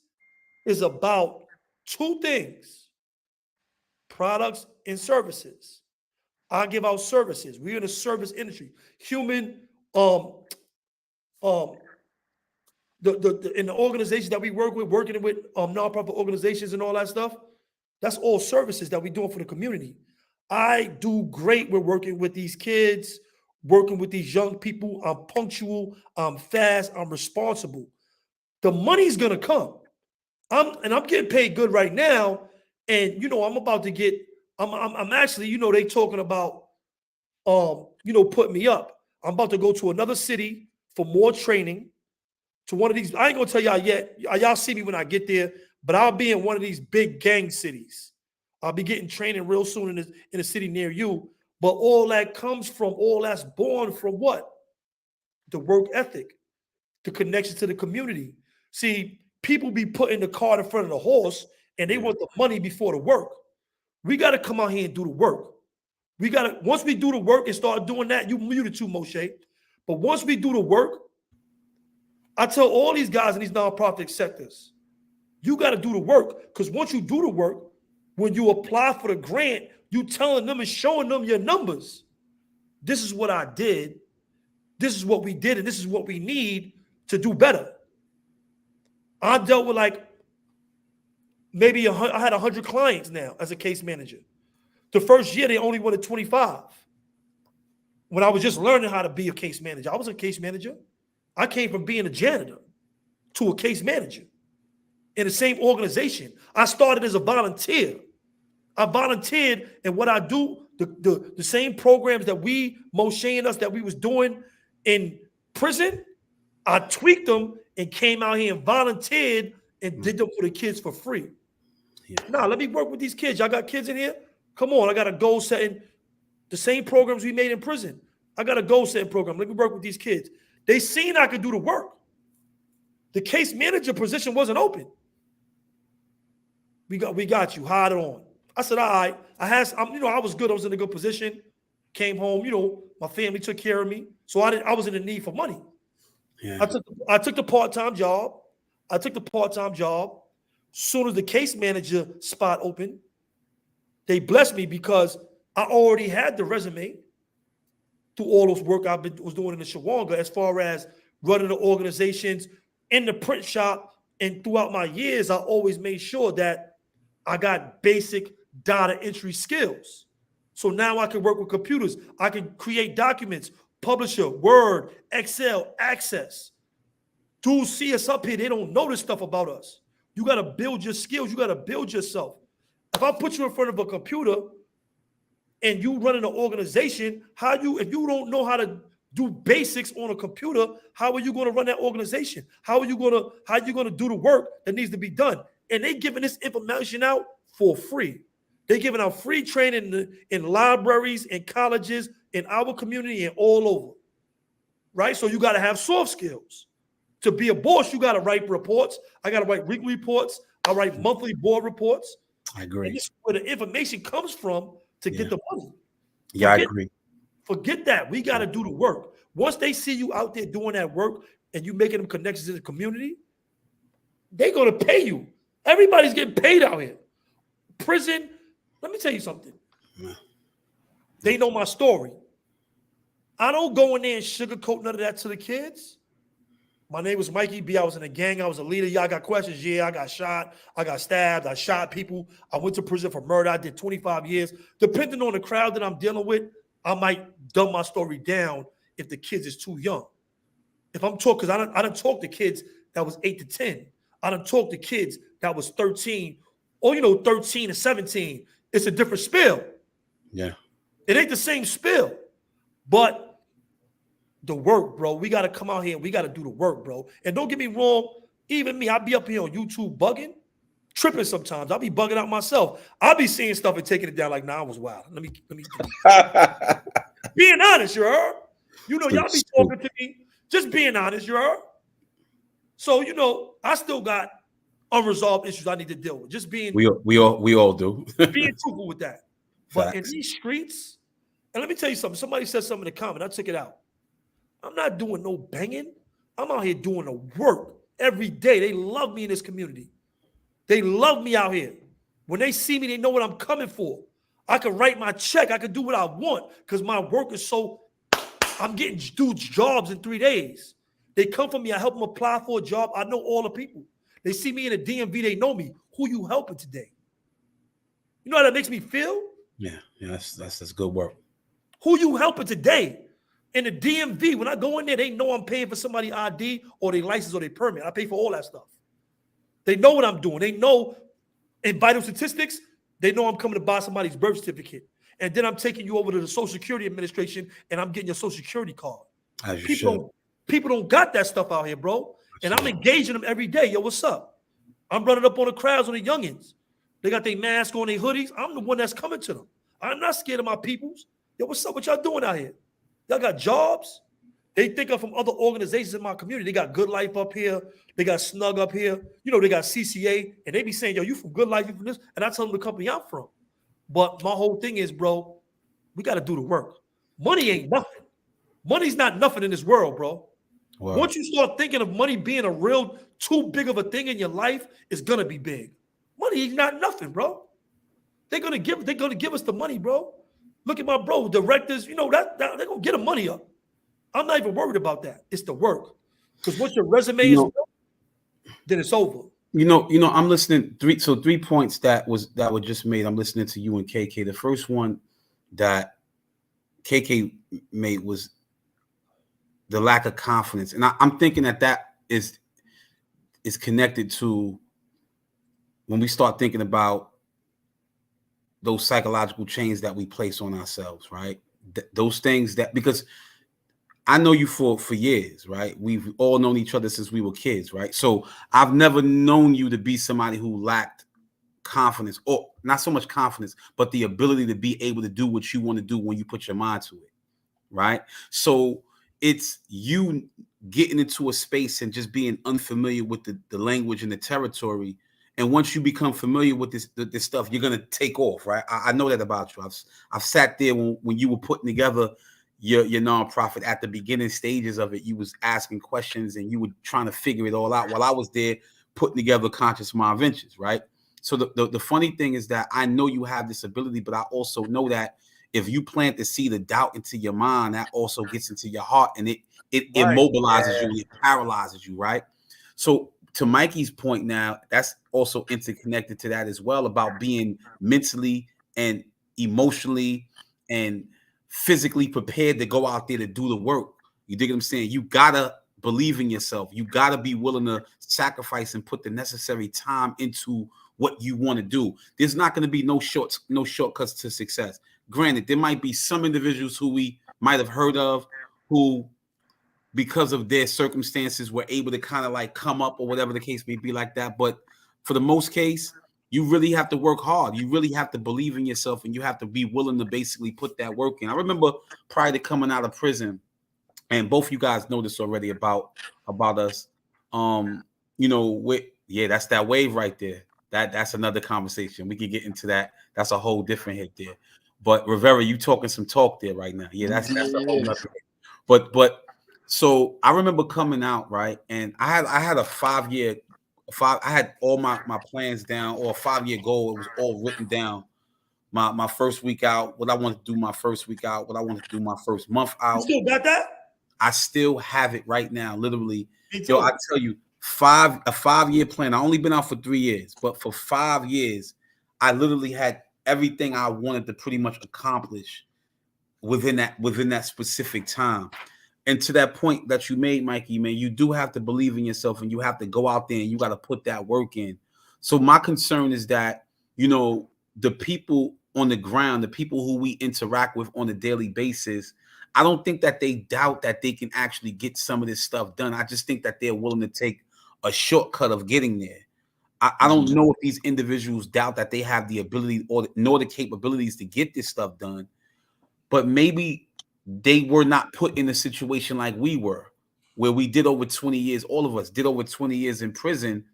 is about two things: products and services. I give out services. We're in the service industry. Human, the in the organizations that we work with, working with nonprofit organizations and all that stuff, that's all services that we're doing for the community. I do great with working with these kids, working with these young people. I'm punctual, I'm fast, I'm responsible. The money's gonna come. I'm getting paid good right now, and I'm about to get. I'm actually, they talking about putting me up. I'm about to go to another city for more training. To one of these, I ain't gonna tell y'all yet. Y'all see me when I get there, but I'll be in one of these big gang cities. I'll be getting training real soon in a city near you. But all that's born from what? The work ethic, the connection to the community. See, people be putting the cart in front of the horse and they want the money before the work. We got to come out here and do the work. Once we do the work and start doing that, you muted too, Moshe. But once we do the work, I tell all these guys in these nonprofit sectors, you got to do the work, because once you do the work, when you apply for the grant, you telling them and showing them your numbers. this is what I did, this is what we did, and this is what we need to do better. I dealt with like maybe I had 100 clients now as a case manager. The first year, they only wanted 25. When I was just learning how to be a case manager, I was a case manager. I came from being a janitor to a case manager in the same organization. I started as a volunteer. I volunteered, and what I do, the same programs that Moshe and us, that we was doing in prison, I tweaked them and came out here and volunteered and did them for the kids for free. Yeah. Now, let me work with these kids. Y'all got kids in here? Come on, I got a goal setting. The same programs we made in prison. I got a goal setting program. Let me work with these kids. They seen I could do the work. The case manager position wasn't open. We got you. Hired on. I said, all right. I was good. I was in a good position. Came home. My family took care of me, so I was in the need for money. Yeah. I took the part-time job. Soon as the case manager spot opened, they blessed me because I already had the resume through all those work was doing in the Shawanga as far as running the organizations in the print shop. And throughout my years, I always made sure that I got basic data entry skills. So now I can work with computers. I can create documents, Publisher, Word, Excel, Access. Dudes see us up here. They don't know this stuff about us. You got to build your skills. You got to build yourself. If I put you in front of a computer and you run an organization, if you don't know how to do basics on a computer, how are you going to run that organization? How are you going to do the work that needs to be done? And they giving this information out for free. They're giving out free training in libraries, in colleges, in our community, and all over. Right? So you got to have soft skills. To be a boss, you got to write reports. I got to write weekly reports. I write monthly board reports. I agree. And this is where the information comes from to get the money. I agree. Forget that. We got to do the work. Once they see you out there doing that work and you making them connections in the community, they're going to pay you. Everybody's getting paid out here. Prison, let me tell you something. They know my story. I don't go in there and sugarcoat none of that to the kids. My name was Mikey B. I was in a gang. I was a leader. Y'all got questions? Yeah, I got shot. I got stabbed. I shot people. I went to prison for murder. I did 25 years. Depending on the crowd that I'm dealing with, I might dumb my story down if the kids is too young. If I'm talking, because I done talk to kids that was 8 to 10. I done talk to kids that was 13 or, 13 to 17. It's a different spill. Yeah. It ain't the same spill. But the work, bro. We got to come out here and we got to do the work, bro. And don't get me wrong. Even me, I be up here on YouTube bugging, tripping sometimes. I'll be bugging out myself. I'll be seeing stuff and taking it down like, nah, I was wild. Let me being honest, you heard? Y'all be talking to me. Just being honest, you heard? So, I still got unresolved issues I need to deal with. Just being we all do. being truthful with that. But in Facts. these streets, and let me tell you something. Somebody said something in the comment. I took it out. I'm not doing no banging. I'm out here doing the work every day. They love me in this community. They love me out here. When they see me, they know what I'm coming for. I can write my check. I can do what I want because my work is I'm getting dudes jobs in 3 days. They come for me. I help them apply for a job. I know all the people. They see me in the DMV. They know me. Who you helping today? You know how that makes me feel? Yeah, that's good work. Who you helping today? In the DMV, when I go in there, they know I'm paying for somebody's ID or their license or their permit. I pay for all that stuff. They know what I'm doing. They know in vital statistics, they know I'm coming to buy somebody's birth certificate. And then I'm taking you over to the Social Security Administration and I'm getting your Social Security card. People don't got that stuff out here, bro. And I'm engaging them every day. Yo, what's up? I'm running up on the crowds on the youngins. They got their mask on, their hoodies. I'm the one that's coming to them. I'm not scared of my peoples. Yo, what's up? What y'all doing out here? Y'all got jobs? They think I'm from other organizations in my community. They got Good Life up here. They got Snug up here. They got CCA. And they be saying, yo, you from Good Life, you from this? And I tell them the company I'm from. But my whole thing is, bro, we got to do the work. Money ain't nothing. Money's not nothing in this world, bro. Wow. Once you start thinking of money being a real too big of a thing in your life, it's going to be big. Money is not nothing, bro. They're going to give us the money, bro. Look at my bro, directors. You know that they're gonna get the money up. I'm not even worried about that. It's the work. Because once your resume You is know, built, then it's over. I'm listening. 3 points that were just made. I'm listening to you and KK. The first one that KK made was the lack of confidence, and I'm thinking that is connected to when we start thinking about those psychological chains that we place on ourselves, right? Those things that, because I know you for years, right? We've all known each other since we were kids, right? So I've never known you to be somebody who lacked confidence, or not so much confidence, but the ability to be able to do what you want to do when you put your mind to it, right? So it's you getting into a space and just being unfamiliar with the language and the territory. And once you become familiar with this stuff, you're gonna take off, right? I know that about you. I've sat there when you were putting together your nonprofit at the beginning stages of it. You was asking questions and you were trying to figure it all out while I was there putting together Conscious Mind Ventures, right? So the funny thing is that I know you have this ability, but I also know that if you plant the seed of doubt into your mind, that also gets into your heart, and it Right. immobilizes you, it paralyzes you, right? So to Mikey's point now, that's also interconnected to that as well, about being mentally and emotionally and physically prepared to go out there to do the work. You dig what I'm saying? You gotta believe in yourself. You gotta be willing to sacrifice and put the necessary time into what you want to do. There's not going to be no shortcuts to success. Granted, there might be some individuals who we might have heard of who, because of their circumstances, were able to kind of like come up, or whatever the case may be, like that. But for the most case, you really have to work hard. You really have to believe in yourself, and you have to be willing to basically put that work in. I remember prior to coming out of prison, and both you guys know this already about us. That's that wave right there. That's another conversation. We could get into that. That's a whole different hit there. But Rivera, you talking some talk there right now. Yeah, that's a whole nother hit. But so I remember coming out, right? And I had a 5-year, I had all my plans down, or a 5-year goal. It was all written down. My first week out, what I want to do my first week out, what I want to do my first month You out. still got that? I still have it right now, literally. Me Yo, too. I tell you, a 5-year plan. I only been out for 3 years, but for 5 years, I literally had everything I wanted to pretty much accomplish within that specific time. And to that point that you made, Mikey, man, you do have to believe in yourself, and you have to go out there and you got to put that work in. So my concern is that, the people on the ground, the people who we interact with on a daily basis, I don't think that they doubt that they can actually get some of this stuff done. I just think that they're willing to take a shortcut of getting there. I don't know if these individuals doubt that they have the ability nor the capabilities to get this stuff done, but maybe they were not put in a situation like we were, where we did over 20 years, all of us did over 20 years in prison,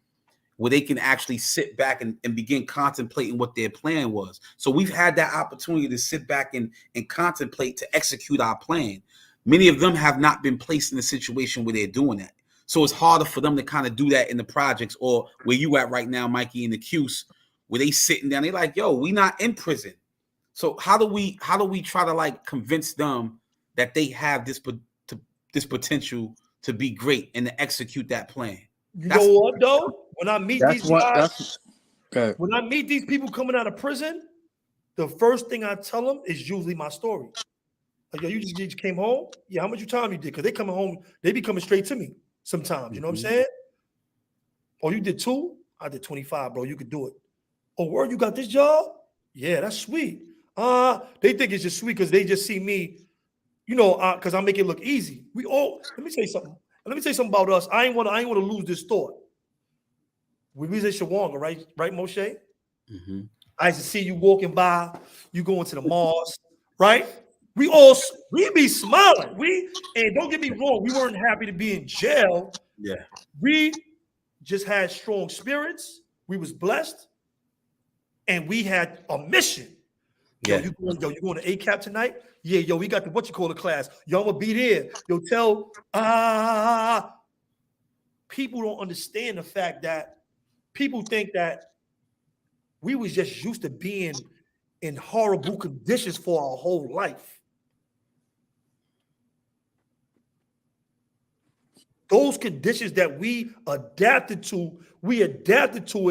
where they can actually sit back and begin contemplating what their plan was. So we've had that opportunity to sit back and contemplate to execute our plan. Many of them have not been placed in a situation where they're doing that. So it's harder for them to kind of do that in the projects, or where you at right now, Mikey, in the Cuse, where they sitting down, they like, yo, we not in prison. So how do we try to like convince them that they have this potential to be great and to execute that plan? You know what though? When I meet these guys, okay. when I meet these people coming out of prison, the first thing I tell them is usually my story. Like, yo, you just came home? Yeah, how much time you did? Because they coming home, they be coming straight to me sometimes. You know what I'm saying? Oh, you did 2? I did 25, bro. You could do it. Oh, word, you got this job? Yeah, that's sweet. They think it's just sweet because they just see me, because I make it look easy. Let me say something. Let me say something about us. I ain't want to lose this thought. We was in Shawanga, right, Moshe? Mm-hmm. I used to see you walking by, you going to the malls, right? We be smiling. And don't get me wrong, we weren't happy to be in jail. Yeah. We just had strong spirits. We was blessed, and we had a mission. Yo, Yeah. you going to ACAP tonight? Yeah, yo, we got the the class. Yo, I'm gonna be there. Yo, tell people don't understand the fact that people think that we was just used to being in horrible conditions for our whole life. Those conditions that we adapted to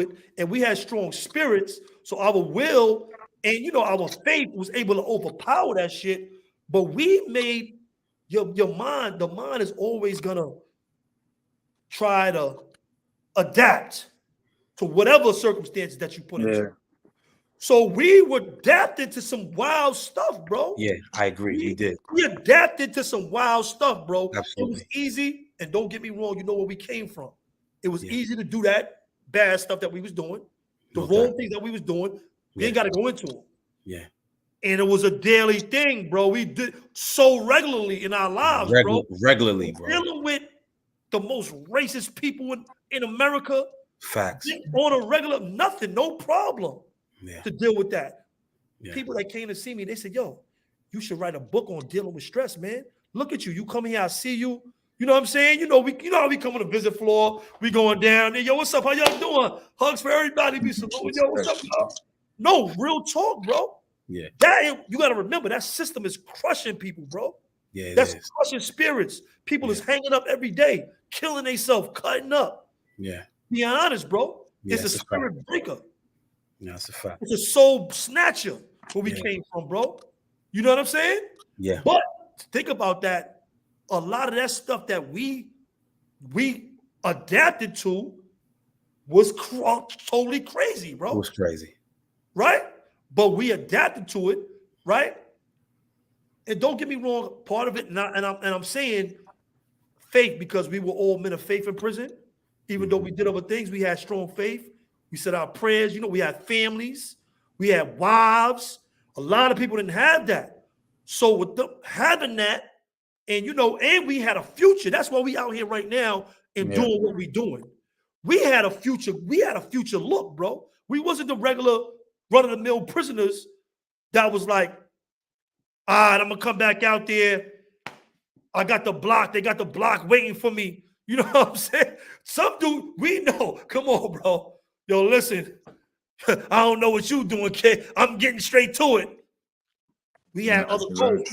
it, and we had strong spirits. So our will and our faith was able to overpower that shit. But we made your mind. The mind is always gonna try to adapt to whatever circumstances that you put into. So we were adapted to some wild stuff, bro. Yeah, I agree. We did. We adapted to some wild stuff, bro. Absolutely. It was easy, and don't get me wrong, you know where we came from. It was easy to do that bad stuff that we was doing, the wrong things that we was doing. We ain't got to go into them. Yeah. And it was a daily thing, bro. We did so regularly in our lives, bro. Regularly, bro. Dealing with the most racist people in America. Facts. On a regular, nothing, no problem to deal with that. Yeah. People that came to see me, they said, yo, you should write a book on dealing with stress, man. Look at you. You come here, I see you. You know what I'm saying? You know how we come on the visit floor. We going down there. Yo, what's up? How y'all doing? Hugs for everybody. Be saluting. Yo, what's up, y'all? No, real talk, bro. Yeah. That you got to remember, that system is crushing people, bro. Yeah, that's crushing spirits. People is hanging up every day, killing themselves, cutting up. Yeah. Be honest, bro. Yeah, it's a spirit breaker. Yeah, that's a fact. It's a soul snatcher where we came from, bro. You know what I'm saying? Yeah. But think about that. A lot of that stuff that we adapted to was totally crazy, bro. It was crazy. Right? But we adapted to it, right? And don't get me wrong, part of it, and I'm saying faith because we were all men of faith in prison. Even though we did other things, we had strong faith. We said our prayers. You know, we had families. We had wives. A lot of people didn't have that. So with them having that, and and we had a future. That's why we out here right now and doing what we're doing. We had a future. We had a future look, bro. We wasn't the regular run-of-the-mill prisoners that was like, all right, I'm going to come back out there. I got the block. They got the block waiting for me. You know what I'm saying? Some dude, we know. Come on, bro. Yo, listen. I don't know what you doing, kid. I'm getting straight to it. We had other goals.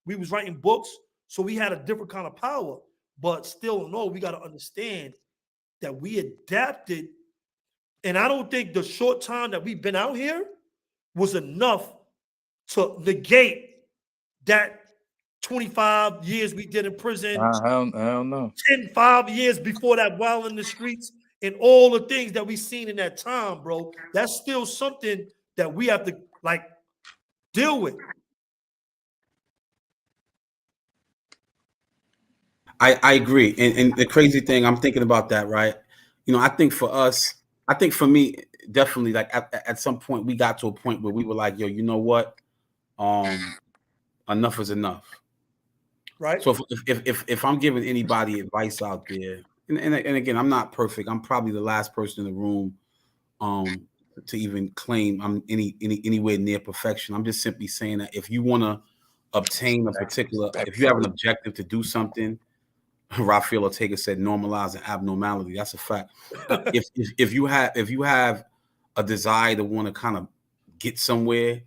We was writing books. So we had a different kind of power. But still, no, we got to understand that we adapted. And I don't think the short time that we've been out here was enough to negate that 25 years we did in prison. I don't know. 5 years before that, while in the streets, and all the things that we seen in that time, bro. That's still something that we have to deal with. I agree. And the crazy thing, I'm thinking about that, right? I think for us, I think for me, definitely, at some point, we got to a point where we were like, yo, you know what? Enough is enough. Right. So if I'm giving anybody advice out there, and again, I'm not perfect. I'm probably the last person in the room to even claim I'm anywhere near perfection. I'm just simply saying that if you want to obtain a particular, if you have an objective to do something, Raphael Ortega said, normalize an abnormality. That's a fact. If you have a desire to want to kind of get somewhere,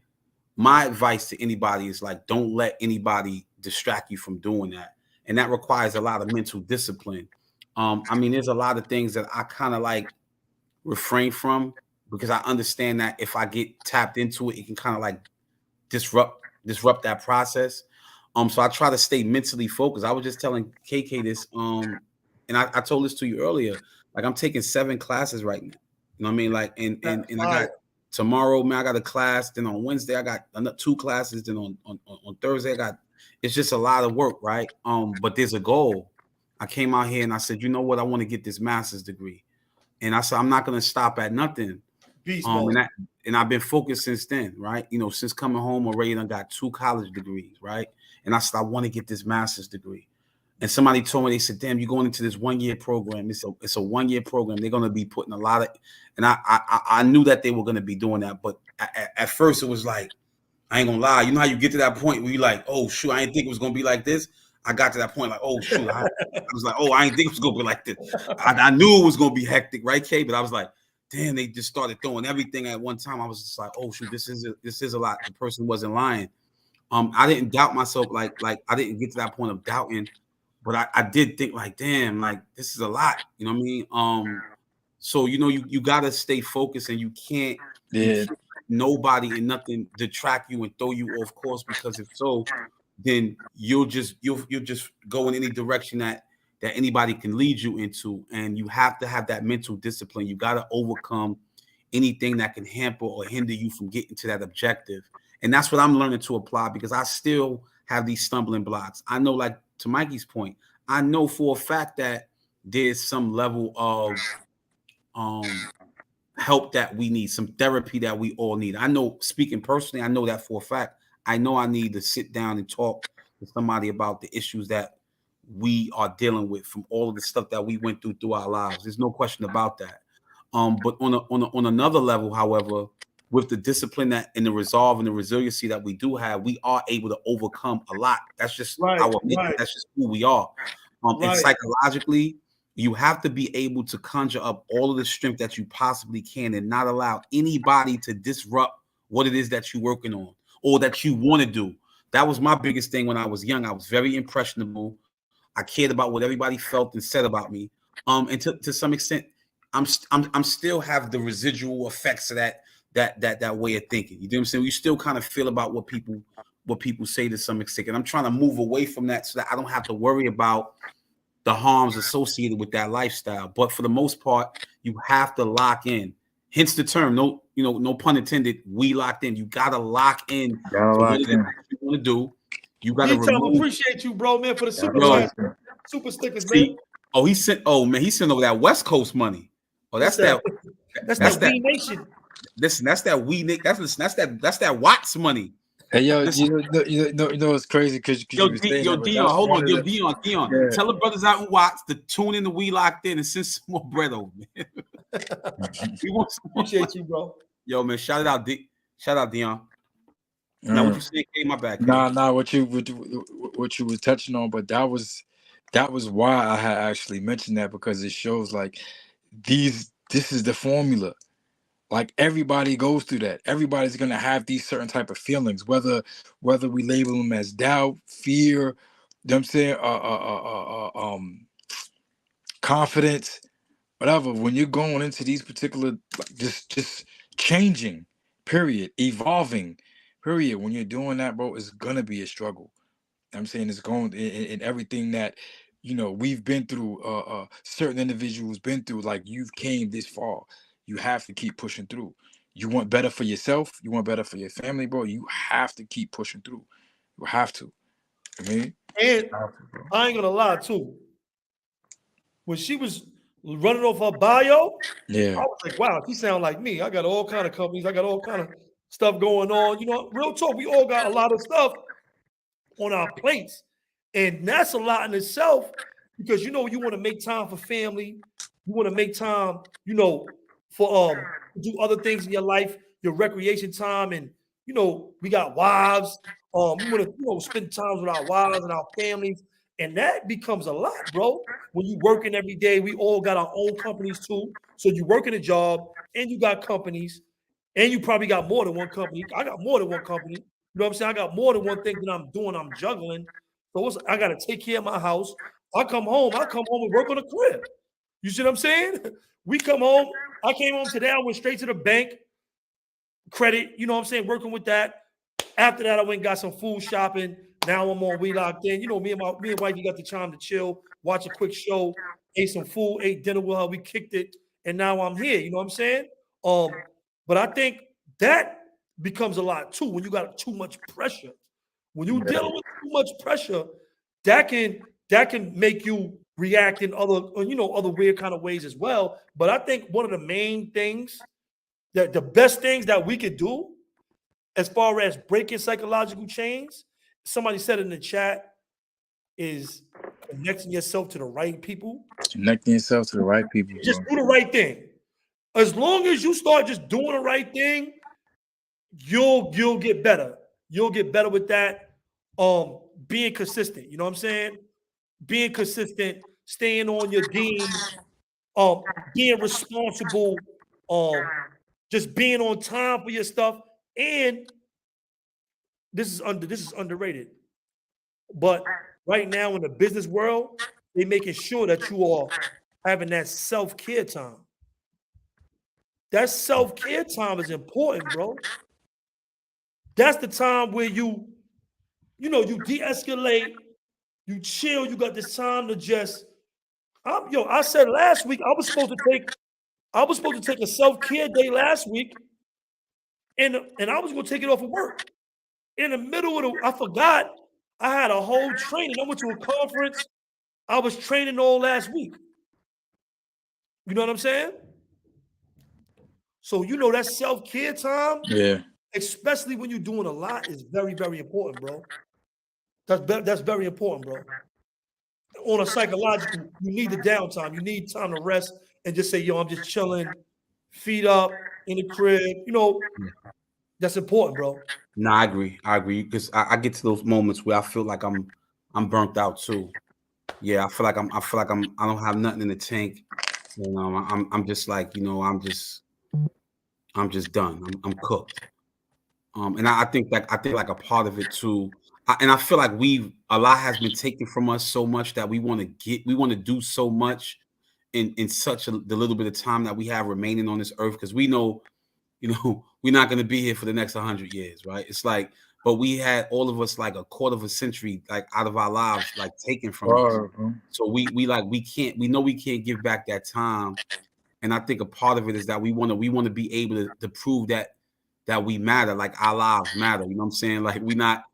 my advice to anybody is don't let anybody distract you from doing that. And that requires a lot of mental discipline. There's a lot of things that I kind of refrain from because I understand that if I get tapped into it, it can kind of disrupt that process. So I try to stay mentally focused. I was just telling KK this, and I told this to you earlier. I'm taking 7 classes right now. You know what I mean? And I got tomorrow, man, I got a class. Then on Wednesday, I got 2 classes. Then on Thursday, it's just a lot of work, right? But there's a goal. I came out here and I said, you know what? I want to get this master's degree. And I said, I'm not going to stop at nothing. And I've been focused since then, right? Since coming home already, I got 2 college degrees, right? And I said, I want to get this master's degree. And somebody told me, they said, damn, you're going into this 1-year program. It's a 1-year program. They're going to be putting a lot of, and I knew that they were going to be doing that. But at first it was I ain't going to lie. You know how you get to that point where you're oh, shoot, I didn't think it was going to be like this. I got to that point oh, shoot. I was oh, I didn't think it was going to be like this. I knew it was going to be hectic, right, Kay? But I was then they just started throwing everything at one time. I was just like, oh shoot, this is a lot. The person wasn't lying. I didn't doubt myself, like I didn't get to that point of doubting, but I did think like, damn, like this is a lot. You know what I mean? So you gotta stay focused, and you can't let nobody and nothing detract you and throw you off course, because if so, then you'll just go in any direction that anybody can lead you into. And you have to have that mental discipline. You got to overcome anything that can hamper or hinder you from getting to that objective. And that's what I'm learning to apply, because I still have these stumbling blocks. I know, like to Mikey's point, I know for a fact that there's some level of help that we need, some therapy that we all need. I know, speaking personally, I know that for a fact. I know I need to sit down and talk to somebody about the issues that we are dealing with from all of the stuff that we went through our lives. There's no question about that. But on another level, however, with the discipline that and the resolve and the resiliency that we do have, we are able to overcome a lot. That's just that's just who we are. And psychologically, you have to be able to conjure up all of the strength that you possibly can and not allow anybody to disrupt what it is that you're working on or that you want to do. That was my biggest thing when I was young. I was very impressionable. I cared about what everybody felt and said about me. And to some extent, I'm still have the residual effects of that way of thinking. You know what I'm saying? You still kind of feel about what people say to some extent. And I'm trying to move away from that so that I don't have to worry about the harms associated with that lifestyle. But for the most part, you have to lock in. Hence the term, no pun intended, we locked in. You gotta lock in to what it is that you want to do. You gotta remove. Appreciate you, bro, man, for the super stickers, man. Oh, he sent over that West Coast money. Oh, that's that We Nation. Listen, that's that we Nick. That's that Watts money. Hey, yo, you know it's crazy because Dion, hold on, Dion. Yeah. Tell the brothers out in Watts to tune in the We Locked In and send some more bread over, man. Appreciate you, bro. Yo, man, shout out Dion. Now, what you saying came my back. Nah, what you were touching on, but that was why I had actually mentioned that, because it shows like this is the formula. Like everybody goes through that. Everybody's gonna have these certain type of feelings, whether we label them as doubt, fear, you know what I'm saying, confidence, whatever. When you're going into these particular, like, just changing, period, evolving, period. When you're doing that, bro, it's gonna be a struggle. I'm saying it's going in everything that we've been through. Certain individuals been through. Like, you've came this far. You have to keep pushing through. You want better for yourself. You want better for your family, bro. You have to keep pushing through. You have to. I mean, and I ain't gonna lie too. When she was running off her bio, I was like, wow, she sound like me. I got all kind of companies. I got all kind of stuff going on. Real talk. We all got a lot of stuff on our plates, and that's a lot in itself, because you want to make time for family. You want to make time, for do other things in your life, your recreation time, and we got wives. We want to spend time with our wives and our families, and that becomes a lot, bro. When you working every day, we all got our own companies too. So you working a job and you got companies, and you probably got more than one company. I got more than one company. You know what I'm saying? I got more than one thing that I'm doing. I'm juggling. So I got to take care of my house. I come home and work on the crib. You see what I'm saying? We come home. I came home today. I went straight to the bank. Credit, you know what I'm saying? Working with that. After that, I went and got some food shopping. Now I'm on We Locked In. Me and wifey got the time to chill, watch a quick show, ate some food, ate dinner with her. We kicked it, and now I'm here. You know what I'm saying? But I think that becomes a lot too when you got too much pressure. When you're dealing with too much pressure, that can make you react in other weird kind of ways as well. But I think one of the main things, that the best things that we could do as far as breaking psychological chains, somebody said in the chat, is connecting yourself to the right people. Connecting yourself to the right people. Just do the right thing. As long as you start just doing the right thing, you'll get better. You'll get better with that. Being consistent, you know what I'm saying? Being consistent, staying on your game, being responsible, just being on time for your stuff, and this is underrated. But right now in the business world, they're making sure that you are having that self-care time. That self-care time is important, bro. That's the time where you de-escalate, you chill, you got this time to just I said last week I was supposed to take a self-care day last week, and I was gonna take it off of work. In the middle of I forgot I had a whole training. I went to a conference. I was training all last week. You know what I'm saying? So that self-care time, especially when you're doing a lot, is very, very important, bro. That's very important, bro. On a psychological, you need the downtime. You need time to rest and just say, yo, I'm just chilling, feet up in the crib. That's important, bro. No, I agree. Because I get to those moments where I feel like I'm burnt out too. Yeah, I feel like I don't have nothing in the tank. I'm just like, I'm just done. I'm cooked. And I think like a part of it too. And I feel like a lot has been taken from us so much that we want to do so much in the little bit of time that we have remaining on this earth, because we know, we're not going to be here for the next 100 years, right? It's like, but we had all of us like a quarter of a century like out of our lives like taken from us. So we know we can't give back that time. And I think a part of it is that we want to be able to prove that we matter, like our lives matter. You know what I'm saying? Like we not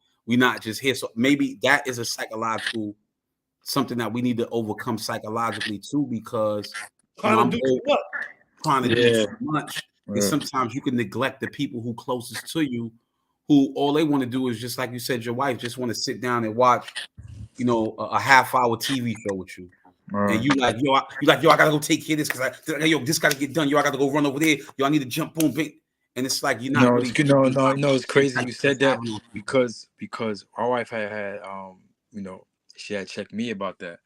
just here. So maybe that is a psychological something that we need to overcome psychologically too, because trying to do so much. And sometimes you can neglect the people who closest to you, who all they want to do is, just like you said, your wife just want to sit down and watch, a half-hour TV show with you. And you like, yo, I gotta go take care of this because this gotta get done. Yo, I gotta go run over there. Yo, I need to jump, boom, bing. And it's like you're not really. It's crazy you said that, because our wife had she had checked me about that,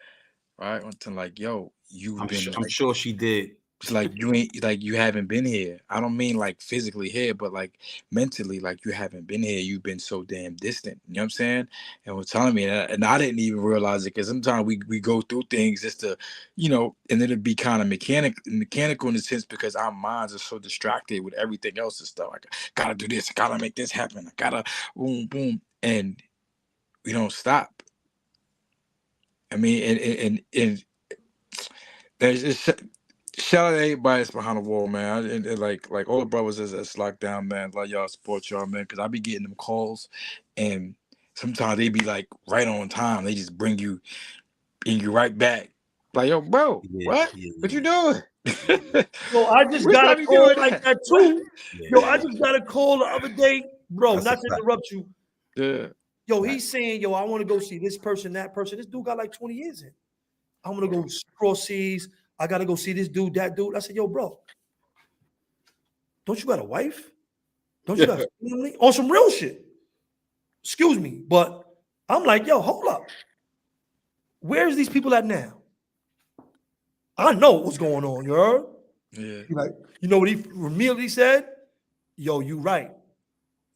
right? Until like, yo, I'm sure she did. It's like you haven't been here. I don't mean like physically here, but like mentally, like you haven't been here. You've been so damn distant. You know what I'm saying? And was telling me that, and I didn't even realize it, because sometimes we go through things just to, and it'll be kind of mechanical in a sense, because our minds are so distracted with everything else and stuff. Like, I gotta do this, I gotta make this happen, I gotta boom, boom, and we don't stop. I mean, and there's just. Shout out to everybody that's behind the wall, man. And like all the brothers that's locked down, man. Like, y'all support y'all, man. Because I be getting them calls, and sometimes they be like right on time. They just bring you right back. Like, yo, bro, what you doing? Yo, I just got a call like that too. Yo, I just got a call the other day, bro. Not to interrupt you. Yeah. Yo, he's saying, yo, I want to go see this person, that person. This dude got like 20 years in. I want to go cross seas. I got to go see this dude, that dude. I said, yo, bro, don't you got a wife? Don't you got a family? On some real shit. Excuse me. But I'm like, yo, hold up. Where's these people at now? I know what's going on, you heard? Yeah. Like, you know what he immediately said? Yo, you right.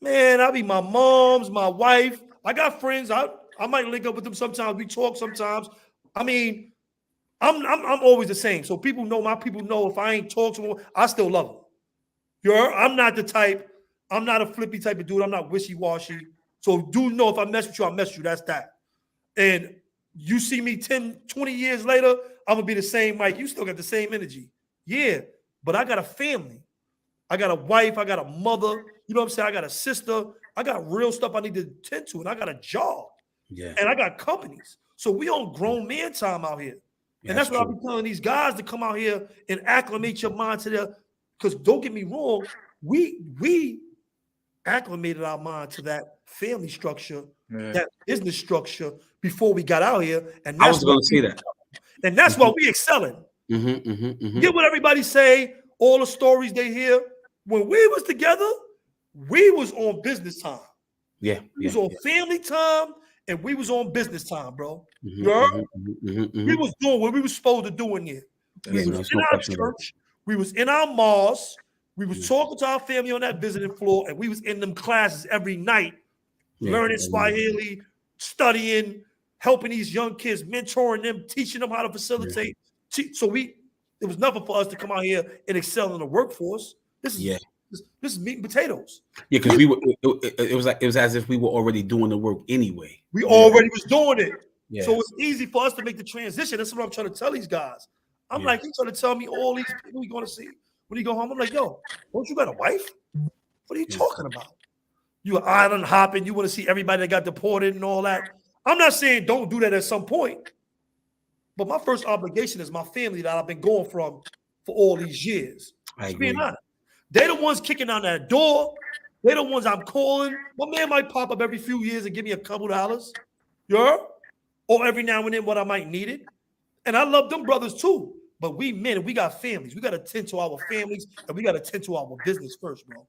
Man, I be my mom's, my wife. I got friends. I might link up with them sometimes. We talk sometimes. I mean, I'm always the same. So my people know if I ain't talk to them, I still love them. I'm not the type. I'm not a flippy type of dude. I'm not wishy-washy. So do know if I mess with you, I mess with you. That's that. And you see me 10, 20 years later, I'm going to be the same, Mike. You still got the same energy. Yeah, but I got a family. I got a wife. I got a mother. You know what I'm saying? I got a sister. I got real stuff I need to tend to. And I got a job. Yeah. And I got companies. So we on grown man time out here. And that's what I'll be telling these guys to come out here and acclimate your mind to their, because don't get me wrong, we acclimated our mind to that family structure, that business structure before we got out here. And that's I was going to say that. And that's why we excelling. Get what everybody say, all the stories they hear. When we was together, we was on business time. Yeah. We was on family time, and we was on business time, bro. We was doing what we was supposed to do in here. We was in our church. We was in our mosque. We was talking to our family on that visiting floor, and we was in them classes every night, learning Swahili, studying, helping these young kids, mentoring them, teaching them how to facilitate. So it was nothing for us to come out here and excel in the workforce. This is meat and potatoes. Yeah, because it was as if we were already doing the work anyway. We already was doing it. Yeah. So it's easy for us to make the transition. That's what I'm trying to tell these guys. I'm like, he's trying to tell me all these people you're going to see when you go home. I'm like, yo, don't you got a wife? What are you talking about? You are island hopping. You want to see everybody that got deported and all that. I'm not saying don't do that at some point. But my first obligation is my family that I've been going from for all these years. Just being honest. They're the ones kicking down that door. They're the ones I'm calling. My man might pop up every few years and give me a couple dollars. Yeah? Or every now and then when I might need it. And I love them brothers too. But we men, we got families. We got to tend to our families and we got to tend to our business first, bro.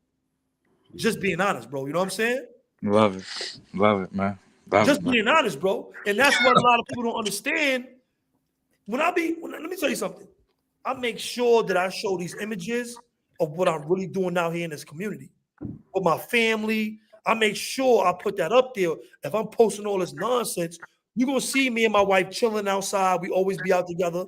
Just being honest, bro. You know what I'm saying? Love it. Love it, man. Just being honest, bro. And that's what a lot of people don't understand. Let me tell you something. I make sure that I show these images of what I'm really doing out here in this community. With my family, I make sure I put that up there. If I'm posting all this nonsense, you're going to see me and my wife chilling outside. We always be out together.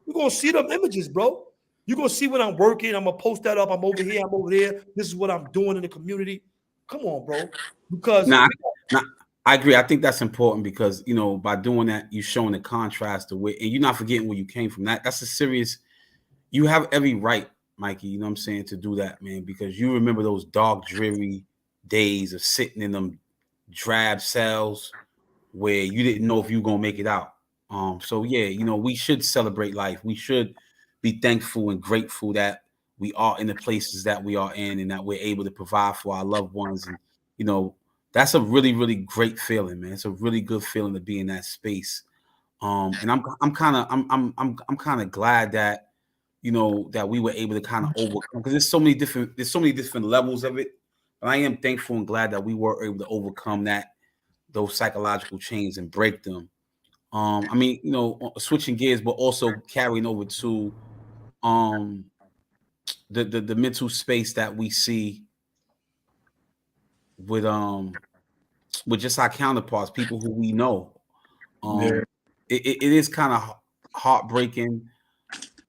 You're going to see them images, bro. You're going to see when I'm working. I'm going to post that up. I'm over here. I'm over there. This is what I'm doing in the community. Come on, bro. Because I agree. I think that's important because, you know, by doing that, you're showing the contrast to where, and you're not forgetting where you came from. That's a serious, you have every right, Mikey, you know what I'm saying, to do that, man, because you remember those dark, dreary days of sitting in them drab cells where you didn't know if you were going to make it out. So, yeah, you know, we should celebrate life. We should be thankful and grateful that we are in the places that we are in and that we're able to provide for our loved ones. And, you know, that's a really, really great feeling, man. It's a really good feeling to be in that space. And I'm kind of glad that, you know, that we were able to kind of overcome, because there's so many different levels of it. But I am thankful and glad that we were able to overcome those psychological chains and break them. I mean, you know, switching gears, but also carrying over to the mental space that we see with just our counterparts, people who we know. It is kind of heartbreaking.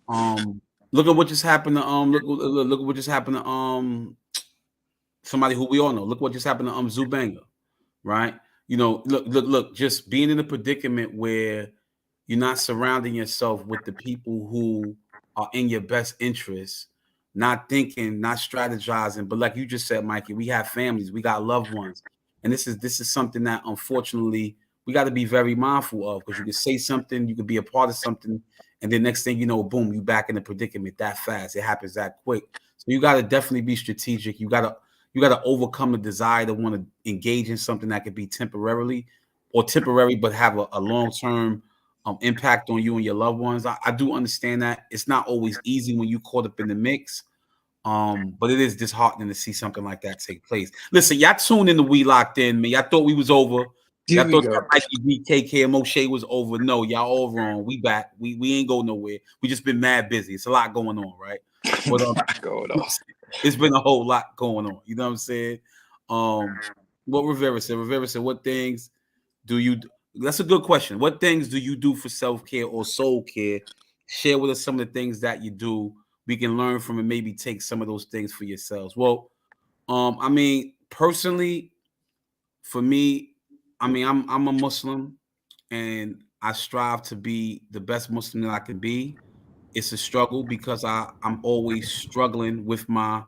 Look at what just happened to look at what just happened to somebody who we all know. Look what just happened to Zubanga, right? You know, look, just being in a predicament where you're not surrounding yourself with the people who are in your best interest, not thinking, not strategizing. But like you just said, Mikey, we have families, we got loved ones. And this is something that unfortunately we got to be very mindful of, because you can say something, you could be a part of something, and then next thing you know, boom, you back in the predicament that fast. It happens that quick. So you got to definitely be strategic. You got to overcome the desire to want to engage in something that could be temporary, but have a long-term impact on you and your loved ones. I do understand that it's not always easy when you caught up in the mix. But it is disheartening to see something like that take place. Listen, y'all tuned in to We Locked In, man. Y'all thought we was over. Y'all thought Mikey BKK and Moshe was over. No, y'all all wrong. We back. We ain't go nowhere. We just been mad busy. It's a lot going on, right? But it's been a whole lot going on. You know what I'm saying? What Rivera said. Rivera said, what things do you do? That's a good question. What things do you do for self-care or soul care? Share with us some of the things that you do. We can learn from and maybe take some of those things for yourselves. Well, I mean, personally, for me, I mean, I'm a Muslim and I strive to be the best Muslim that I can be. It's a struggle because I'm always struggling with my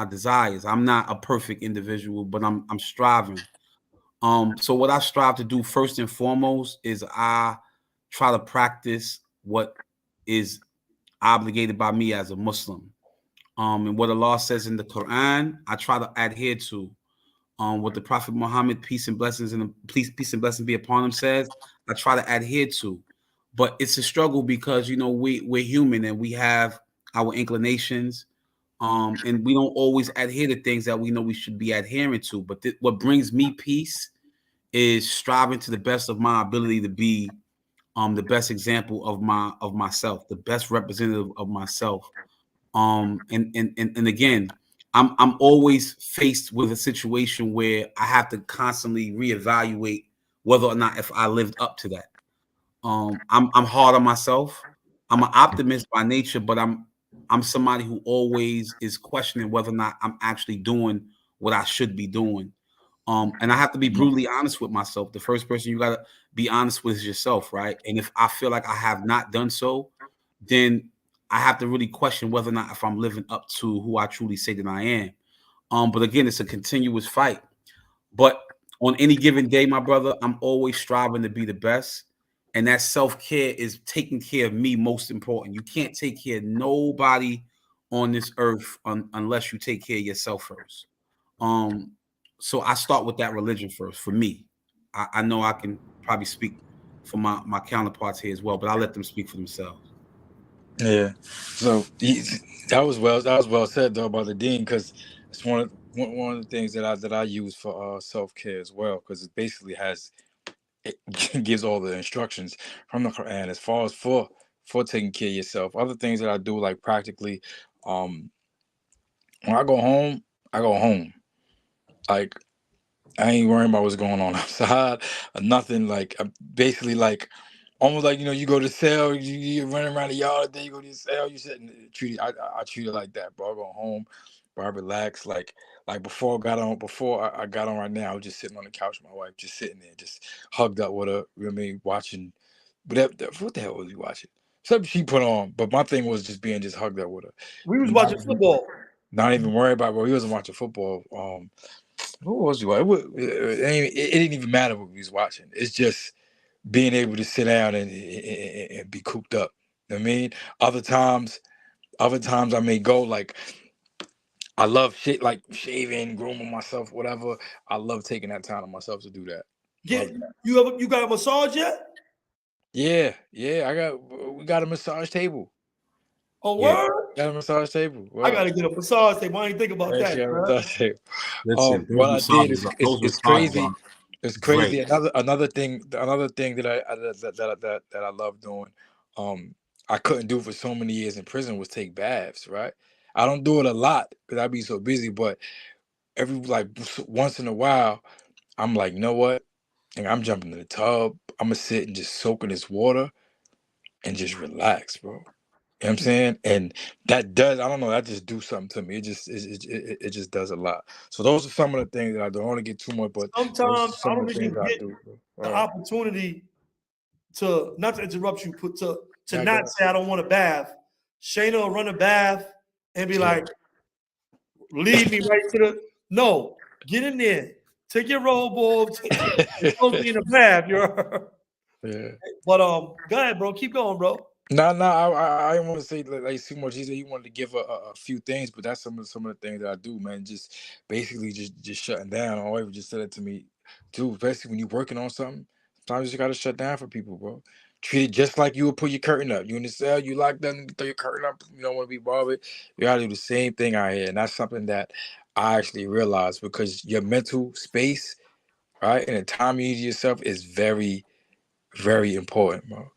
desires. I'm not a perfect individual, but I'm striving. So what I strive to do first and foremost is I try to practice what is obligated by me as a Muslim. And what Allah says in the Quran, I try to adhere to. What the Prophet Muhammad, peace and blessings be upon him, says, I try to adhere to. But it's a struggle because, you know, we're human and we have our inclinations. And we don't always adhere to things that we know we should be adhering to. But what brings me peace is striving to the best of my ability to be the best example of myself, the best representative of myself. And again, I'm always faced with a situation where I have to constantly reevaluate whether or not if I lived up to that. I'm hard on myself. I'm an optimist by nature, but I'm somebody who always is questioning whether or not I'm actually doing what I should be doing. And I have to be brutally honest with myself. The first person you gotta be honest with is yourself, right? And if I feel like I have not done so, then I have to really question whether or not if I'm living up to who I truly say that I am. But again, it's a continuous fight. But on any given day, my brother, I'm always striving to be the best. And that self-care is taking care of me most important. You can't take care of nobody on this earth unless you take care of yourself first. Um, so I start with that religion first for me. I know I can probably speak for my counterparts here as well, but I'll let them speak for themselves. Yeah. So that was well said though about the dean, because it's one of the things that I use for self care as well, because it basically it gives all the instructions from the Quran as far as for taking care of yourself. Other things that I do, like practically, when I go home, I go home. Like, I ain't worrying about what's going on outside or nothing. Like, I'm basically like almost like, you go to sale, you're running around the yard, then you go to the sale, you sit and I treat it like that, bro. I go home, bro, I relax. Like before I got on right now, I was just sitting on the couch with my wife, just sitting there, just hugged up with her, you know what I mean, watching what the hell was we watching? Something she put on, but my thing was just being just hugged up with her. We was watching football. Not even worried about, bro. He wasn't watching football. Who was you? It didn't even matter what we was watching. It's just being able to sit down and be cooped up. You know what I mean? Other times I may go, like, I love shit like shaving, grooming myself, whatever. I love taking that time on myself to do that. Yeah, Love that. you got a massage yet? Yeah. We got a massage table. Oh, Yeah. word? Got a massage table. I Word. gotta get a massage table. I ain't think about Yeah, she that, got a bro. massage table. Listen, What I did is those it's massages crazy. are It's great. crazy. Another thing that I love doing, I couldn't do for so many years in prison, was take baths. Right. I don't do it a lot because I be so busy, but every like once in a while, I'm like, you know what? And I'm jumping in the tub. I'm gonna sit and just soak in this water and just relax, bro. You know what I'm saying? And that does, I don't know, that just do something to me. It just does a lot. So those are some of the things that I do. I don't want to get too much, but those are Sometimes I some of don't the things even that I get do. the Bro. opportunity to, not to interrupt you, but to Yeah, not say I don't want a bath. Shayna will run a bath and be yeah. like, lead me right to the no. Get in there. Take your robe off. Don't be in the bath. You're Yeah. but go ahead, bro. Keep going, bro. No, I didn't want to say like too much. He said he wanted to give a few things, but that's some of the things that I do, man. Just basically just shutting down. My wife just said it to me too. Especially when you're working on something, sometimes you just gotta shut down for people, bro. Treat it just like you would put your curtain up. You in the cell, you locked down, you throw your curtain up. You don't want to be bothered. You gotta do the same thing out here, and that's something that I actually realized, because your mental space, right, and the time you use yourself is very, very important, bro.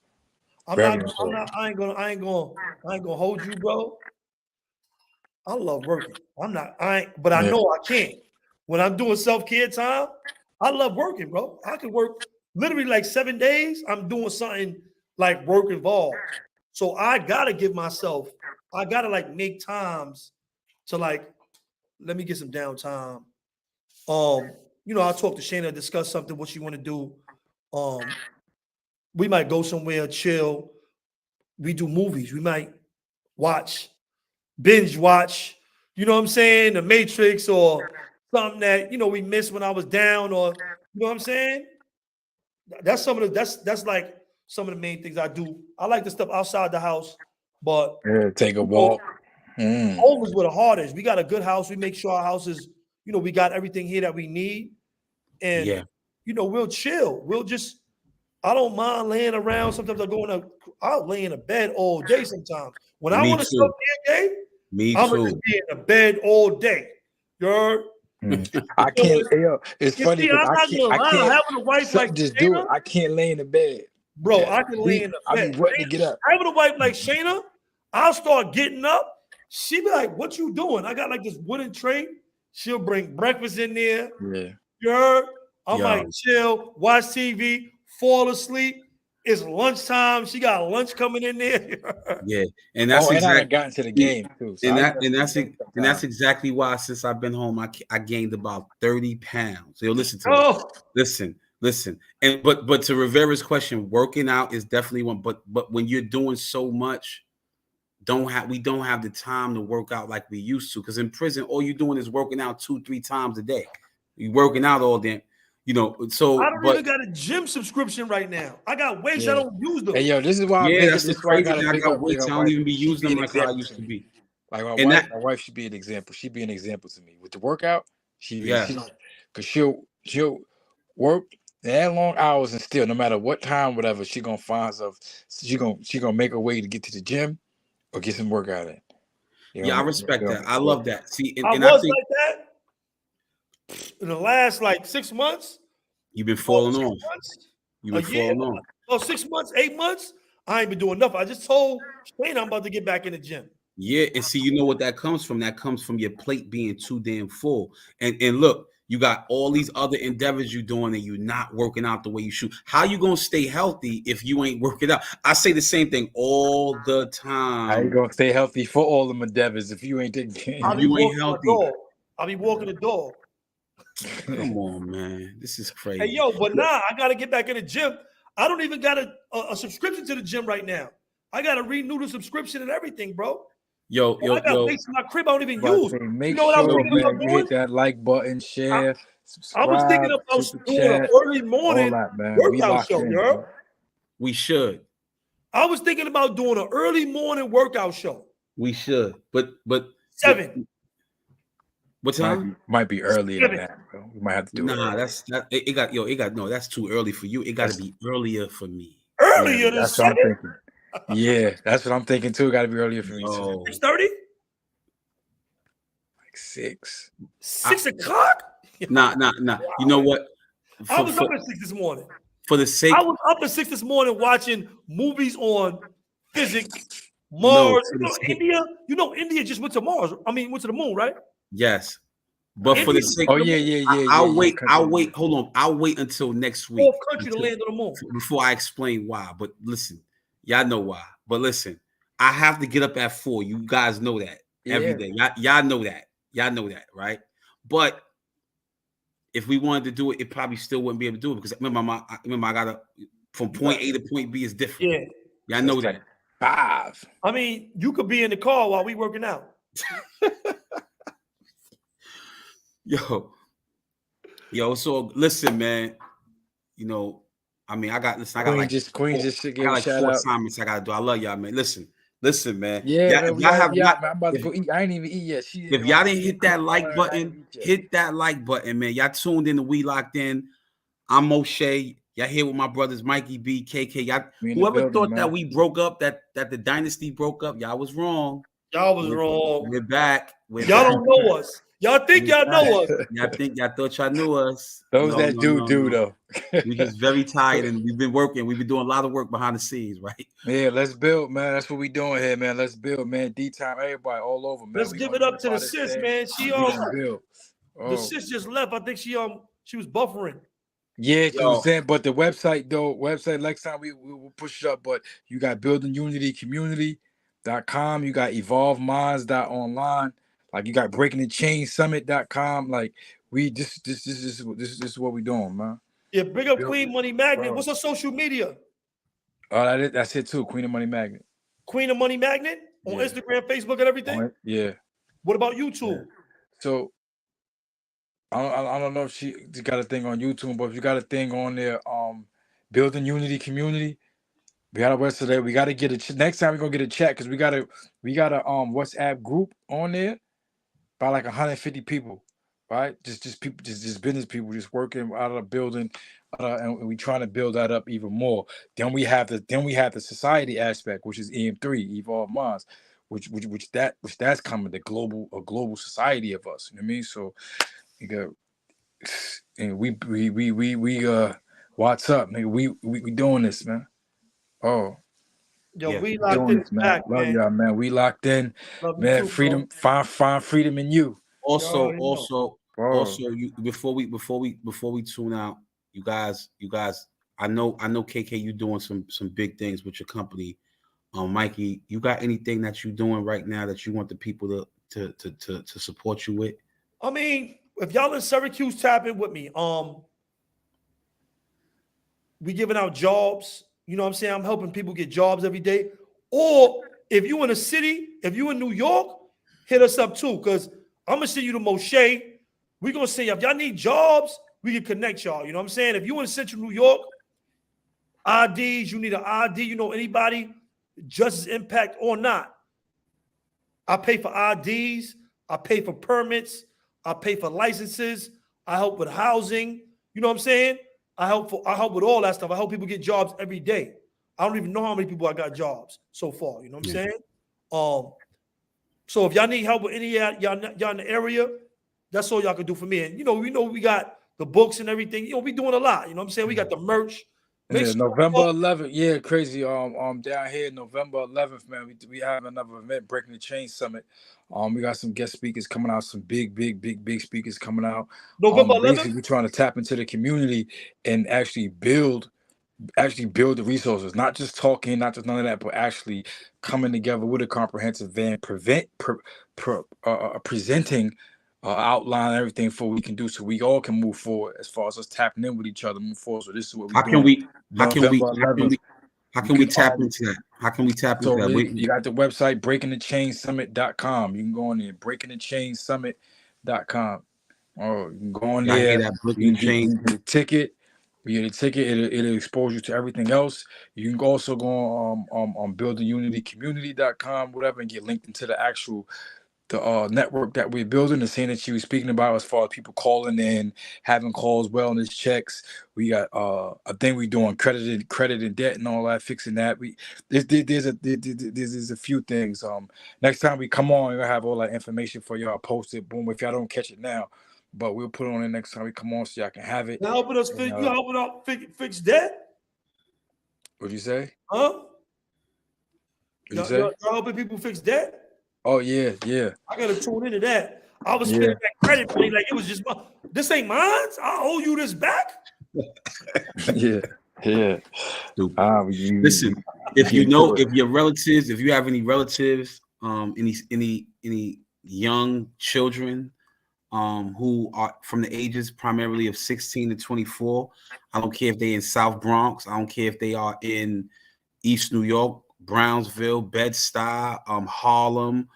Very important. I ain't gonna hold you, bro. I love working. But I Yeah. know I can't. When I'm doing self-care time, I love working, bro. I can work literally like 7 days. I'm doing something like work involved. So I gotta give myself, I gotta like make times to like, let me get some downtime. I talk to Shayna, discuss something, what she want to do. Um, we might go somewhere, chill. We do movies. We might watch binge watch, you know what I'm saying, The Matrix or something that we missed when I was down, or you know what I'm saying. That's some of the that's like some of the main things I do. I like the stuff outside the house, but Yeah, take a you know, walk. Mm. home is where the heart is. We got a good house. We make sure our house is, we got everything here that we need, and Yeah, we'll chill. We'll just. I don't mind laying around. Sometimes I'll lay in a bed all day. Sometimes when I me want to too. self-care day, Me I'm gonna just too. be in the bed all day. You're, Mm. I can't. Yo, it's you funny see, because I'm not gonna I lie. can't. Having a wife like Something just do it. Shayna, I can't lay in the bed. bro, I can lay in the I be bed. wanting to get up. Having a wife like Shayna, I'll start getting up. She be like, "What you doing?" I got like this wooden tray. She'll bring breakfast in there. Yeah. You heard? I Yo. might chill, watch TV, fall asleep. It's lunchtime. She got lunch coming in there. Yeah, and that's And I done exactly got into the game too. So and I that get and into that's the game and that's sometimes. exactly why since I've been home, I gained about 30 pounds. Yo, listen to Oh, it. Listen. And but to Rivera's question, working out is definitely one. But when you're doing so much, we don't have the time to work out like we used to. Because in prison, all you're doing is working out 2-3 times a day. You're working out all day, you know. So, I don't but even got a gym subscription right now. I got weights. I Yeah. don't use them. Hey yo, this is why yeah, that's this what's is why I crazy. gotta I big got up weights. I don't wife. even be She using be an them like how I example used to to me. be. Like And that, my wife should be an example. She'd be an example to me with the workout. yeah. Cause she'll work that long hours and still, no matter what time, whatever, she gonna find herself. She gonna make a way to get to the gym or get some workout in. You Yeah, I know, respect that. I so love that. See, I and I was think like that in the last like 6 months, you've been or falling 6 off. months, You've a been year, falling off. or 6 months, 8 months. I ain't been doing nothing. I just told Shane I'm about to get back in the gym. Yeah, and see, you know what that comes from? That comes from your plate being too damn full. And look, you got all these other endeavors you're doing, and you're not working out the way you should. How you gonna stay healthy if you ain't working out? I say the same thing all the how you time. gonna stay healthy for all the endeavors if you ain't taking care I'll of be You ain't walking my healthy. dog. I'll be walking the dog. Come on, man. This is Hey, crazy. yo, but nah, I got to get back in the gym. I don't even got a subscription to the gym right now. I got to renew the subscription and everything, bro. Yo, And I got yo. weights in my crib I don't even But use. say, You make know what I was sure, thinking about man, you hit doing? that like button, share, I was thinking subscribe, about super doing an chat, early all morning that, man. We workout locked show, in, you heard? bro. We should. I was thinking about doing an early morning workout show. We should. But 7. what time? Might be earlier than 7. that, bro. We might have to do it. Nah, Early. it got no, that's too early for you. It got to That's, be earlier for me. Earlier than that's what I'm 7? thinking. Yeah, that's what I'm thinking too. Got to be earlier for me too. No. 6:30? Like 6. 6 o'clock? Nah. You know what? I was up at 6 this morning. For the sake, I was up at 6 this morning watching movies on physics, no, Mars. for the sake, India just went to Mars. I mean, went to the moon, right? yes. But for the India sake, Oh yeah. I'll wait. Hold on. I'll wait until next week fourth country to land on the moon. before I explain why. But listen, y'all know why. But listen, I have to get up at 4. You guys know that every day. Y'all know that. Y'all know that, right? But if we wanted to do it, it probably still wouldn't be able to do it because remember, I gotta from point A to point B is different. Yeah. Y'all know that. 5. I mean, you could be in the car while we working out. Yo, so listen, man. You know, I mean, I got Queen just should give a like shout 4 out. assignments I gotta do. I love y'all, man. Listen, man. Yeah, man, If y'all have not, man, I'm about to go eat. I ain't even eat yet. if y'all didn't hit that like button, hit that like button, man. Y'all tuned in to We Locked In. I'm Moshe. Y'all here with my brothers Mikey B, KK. Y'all, whoever thought that we broke up, that the dynasty broke up, y'all was wrong. Y'all was wrong. We're back. Y'all don't know us. Y'all think y'all know us. Y'all thought y'all knew us. Those that do though. We just very tired and we've been working. We've been doing a lot of work behind the scenes, right? Yeah, let's build, man. That's what we doing here, man. Let's build, man. D-time, everybody all over, man. Let's give it up to the sis, man. She build. The sis just left. I think she was buffering. Yeah, but the website next time we will push it up. But you got buildingunitycommunity.com, you got evolveminds.online, like you got breakingthechainsummit.com. Like we this is what we doing, man. Yeah, big up Queen Money Magnet. What's her social media? Oh, that's it too. Queen of Money Magnet. Queen of Money Magnet on Instagram, Facebook, and everything. Yeah. What about YouTube? Yeah. So I don't know if she got a thing on YouTube, but if you got a thing on there, Building Unity Community, we got a website. We got to get next time we're gonna get a chat because we got a WhatsApp group on there by like 150 people, right? Just people, just business people, just working out of the building, and we trying to build that up even more. Then we have the society aspect, which is EM3, Evolve Minds, which that's coming, a global society of us. You know what I mean? So. You go, and we what's up, nigga? We doing this, man. Oh, Yo, Yeah. we locked Doing in this, man. back, Love man. y'all, man. We locked in, Love you man. too, bro. Freedom, find freedom in you. You already know. Bro. You before we tune out, you guys, I know KK, you doing some big things with your company. Mikey, you got anything that you're doing right now that you want the people to support you with? I mean, if y'all in Syracuse, tap in with me. We giving out jobs. You know what I'm saying? I'm helping people get jobs every day. Or if you in a city, if you in New York, hit us up too. Cause I'm gonna send you to Moshe. We're gonna say if y'all need jobs, we can connect y'all. You know what I'm saying? If you in Central New York, IDs, you need an ID, you know anybody, Justice Impact or not. I pay for IDs, I pay for permits, I pay for licenses, I help with housing. You know what I'm saying? I help with all that stuff. I help people get jobs every day. I don't even know how many people I got jobs so far. You know what I'm saying? So if y'all need help with any of y'all in the area, that's all y'all can do for me. And we know we got the books and everything. We doing a lot. You know what I'm saying? We got the merch. Yeah, November 11th. Yeah, crazy. Down here, November 11th, man. We have another event, Breaking the Chain Summit. We got some guest speakers coming out, some big speakers coming out. November 11th. Basically, we're trying to tap into the community and actually build the resources, not just talking, not just none of that, but actually coming together with a comprehensive van, presenting outline everything for what we can do so we all can move forward as far as us tapping in with each other, move forward. So this is what we're doing. How can we tap into that? How can we tap into that? You got the website breakingthechainssummit.com. You can go on there, breakingthechainssummit.com. Oh, you can go on there. You can get a ticket. You get a ticket, it'll expose you to everything else. You can also go on buildingunitycommunity.com, whatever, and get linked into the actual network that we're building. The same that you were speaking about as far as people calling in, having calls, wellness checks. We got a thing we doing credit and debt and all that, fixing that. There's a few things. Next time we come on, we'll have all that information for y'all posted. Boom, if y'all don't catch it now. But we'll put it on it next time we come on so y'all can have it. You helping us fix debt? What'd you say? Huh? Y'all helping people fix debt? Oh, yeah. I gotta tune into that. I was spending that credit money like it was just this ain't mine. I owe you this back. Yeah. Listen, if your relatives, if you have any relatives, any young children, who are from the ages primarily of 16 to 24. I don't care if they're in South Bronx. I don't care if they are in East New York, Brownsville, Bed-Stuy, Harlem,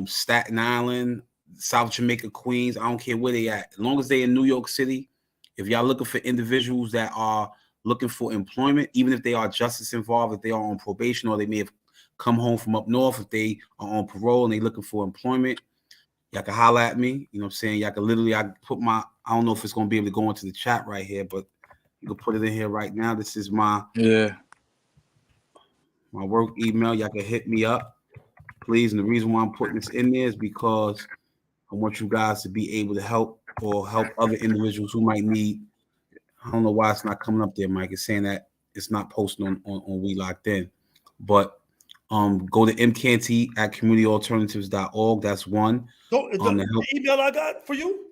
Staten Island, South Jamaica, Queens. I don't care where they at. As long as they're in New York City, if y'all looking for individuals that are looking for employment, even if they are justice involved, if they are on probation or they may have come home from up north, if they are on parole and they looking for employment, y'all can holler at me. You know what I'm saying? Y'all can literally, I don't know if it's going to be able to go into the chat right here, but you can put it in here right now. This is my work email. Y'all can hit me up, please. And the reason why I'm putting this in there is because I want you guys to be able to help other individuals who might need. I don't know why it's not coming up there, Mike. It's saying that it's not posting on We Locked In. But go to mcanty@communityalternatives.org. That's one. The email I got for you?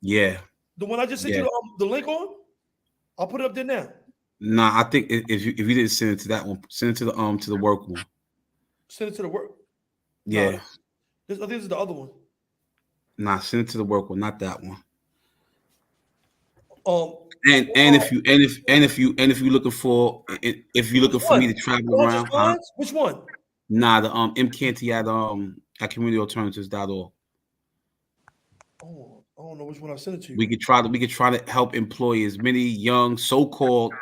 Yeah. The one I just sent you the link on? I'll put it up there now. Nah, I think if you didn't send it to that one, send it to the work one. Send it to the work. Yeah. I think this is the other one. Nah, send it to the work one, not that one. If you're looking for me to travel around, which one? Nah, the mcanty at communityalternatives.org. Oh, I don't know which one I sent it to you. We could try to help employ as many young so-called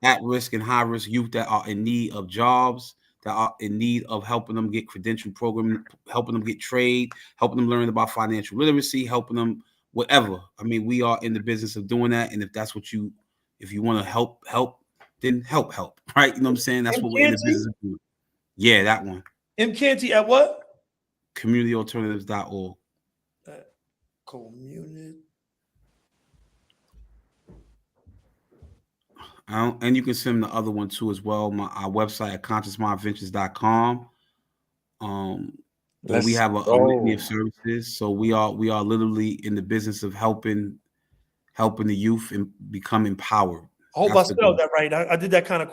at-risk and high-risk youth that are in need of jobs, that are in need of helping them get credential program, helping them get trade, helping them learn about financial literacy, helping them whatever. I mean, we are in the business of doing that, and if that's what if you want to help, then help, right? You know what I'm saying? That's what we're in the business of doing. Yeah, that one. mcanty at what? communityalternatives.org. Community. And you can send the other one too as well. Our website at consciousmindventures.com. Where we have a litany of services. So we are literally in the business of helping the youth and become empowered. I hope I spelled that right. I did that kind of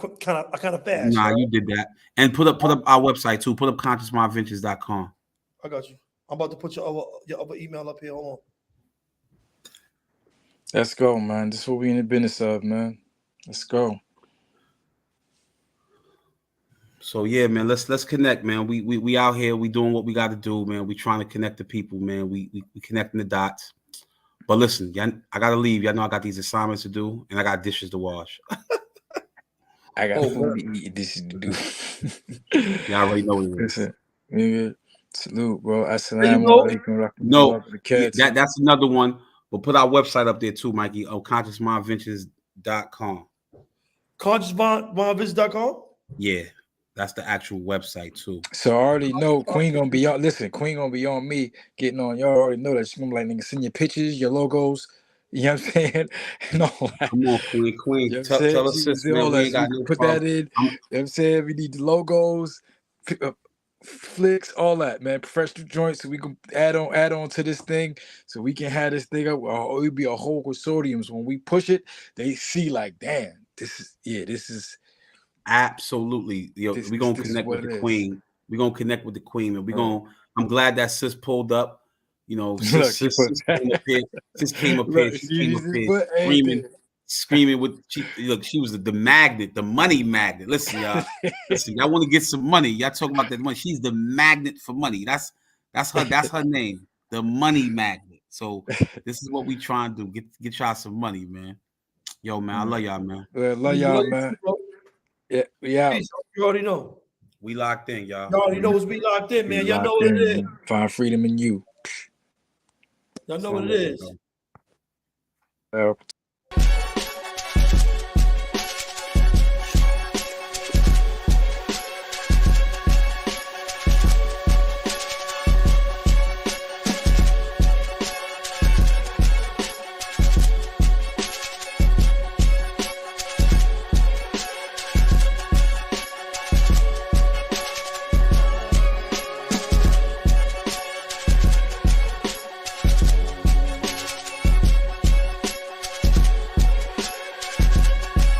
fast. Nah, you did that. And put up our website too. Put up consciousmindventures.com. I got you. I'm about to put your other email up here. Hold on. Let's go, man. This is what we in the business of, man. Let's go. So yeah, man, let's connect, man. We out here, we doing what we got to do, man. We trying to connect the people, man. We connecting the dots. But listen, I gotta leave. Y'all know I got these assignments to do, and I got dishes to wash. I got food to eat, dishes to do. Y'all already know what it is. Listen, nigga, salute, bro. Assalamu alaikum. No, that's another one. We'll put our website up there too, Mikey. consciousmindventures.com. Consciousmindventures.com? Yeah. That's the actual website too. So I already know Queen gonna be on. Listen, Queen gonna be on me getting on. Y'all already know that she's gonna be like, nigga, send your pictures, your logos. You know what I'm saying? No, come on, Queen. You know tell us, sis, man, we ain't got no put problem. that in. You know what I'm saying? We need the logos, flicks, all that, man. Professional joints, so we can add on to this thing, so we can have this thing up. It'll be a whole consortium. So when we push it, they see like, damn, this is. Absolutely. We're gonna connect with the Queen. We're gonna connect with the Queen, and I'm glad that sis pulled up. You know, sis came up here. Sis came up here. She came up here screaming with she was the magnet, the money magnet. Listen, y'all. Y'all want to get some money. Y'all talking about that money. She's the magnet for money. That's her name. The money magnet. So this is what we trying to do. Get y'all some money, man. Yo, man, I love y'all, man. Love y'all, man. Yeah, we out. You already know. We locked in, y'all. Y'all already know what's we locked in, man. Y'all know what it is. Find freedom in you. Y'all know what it is.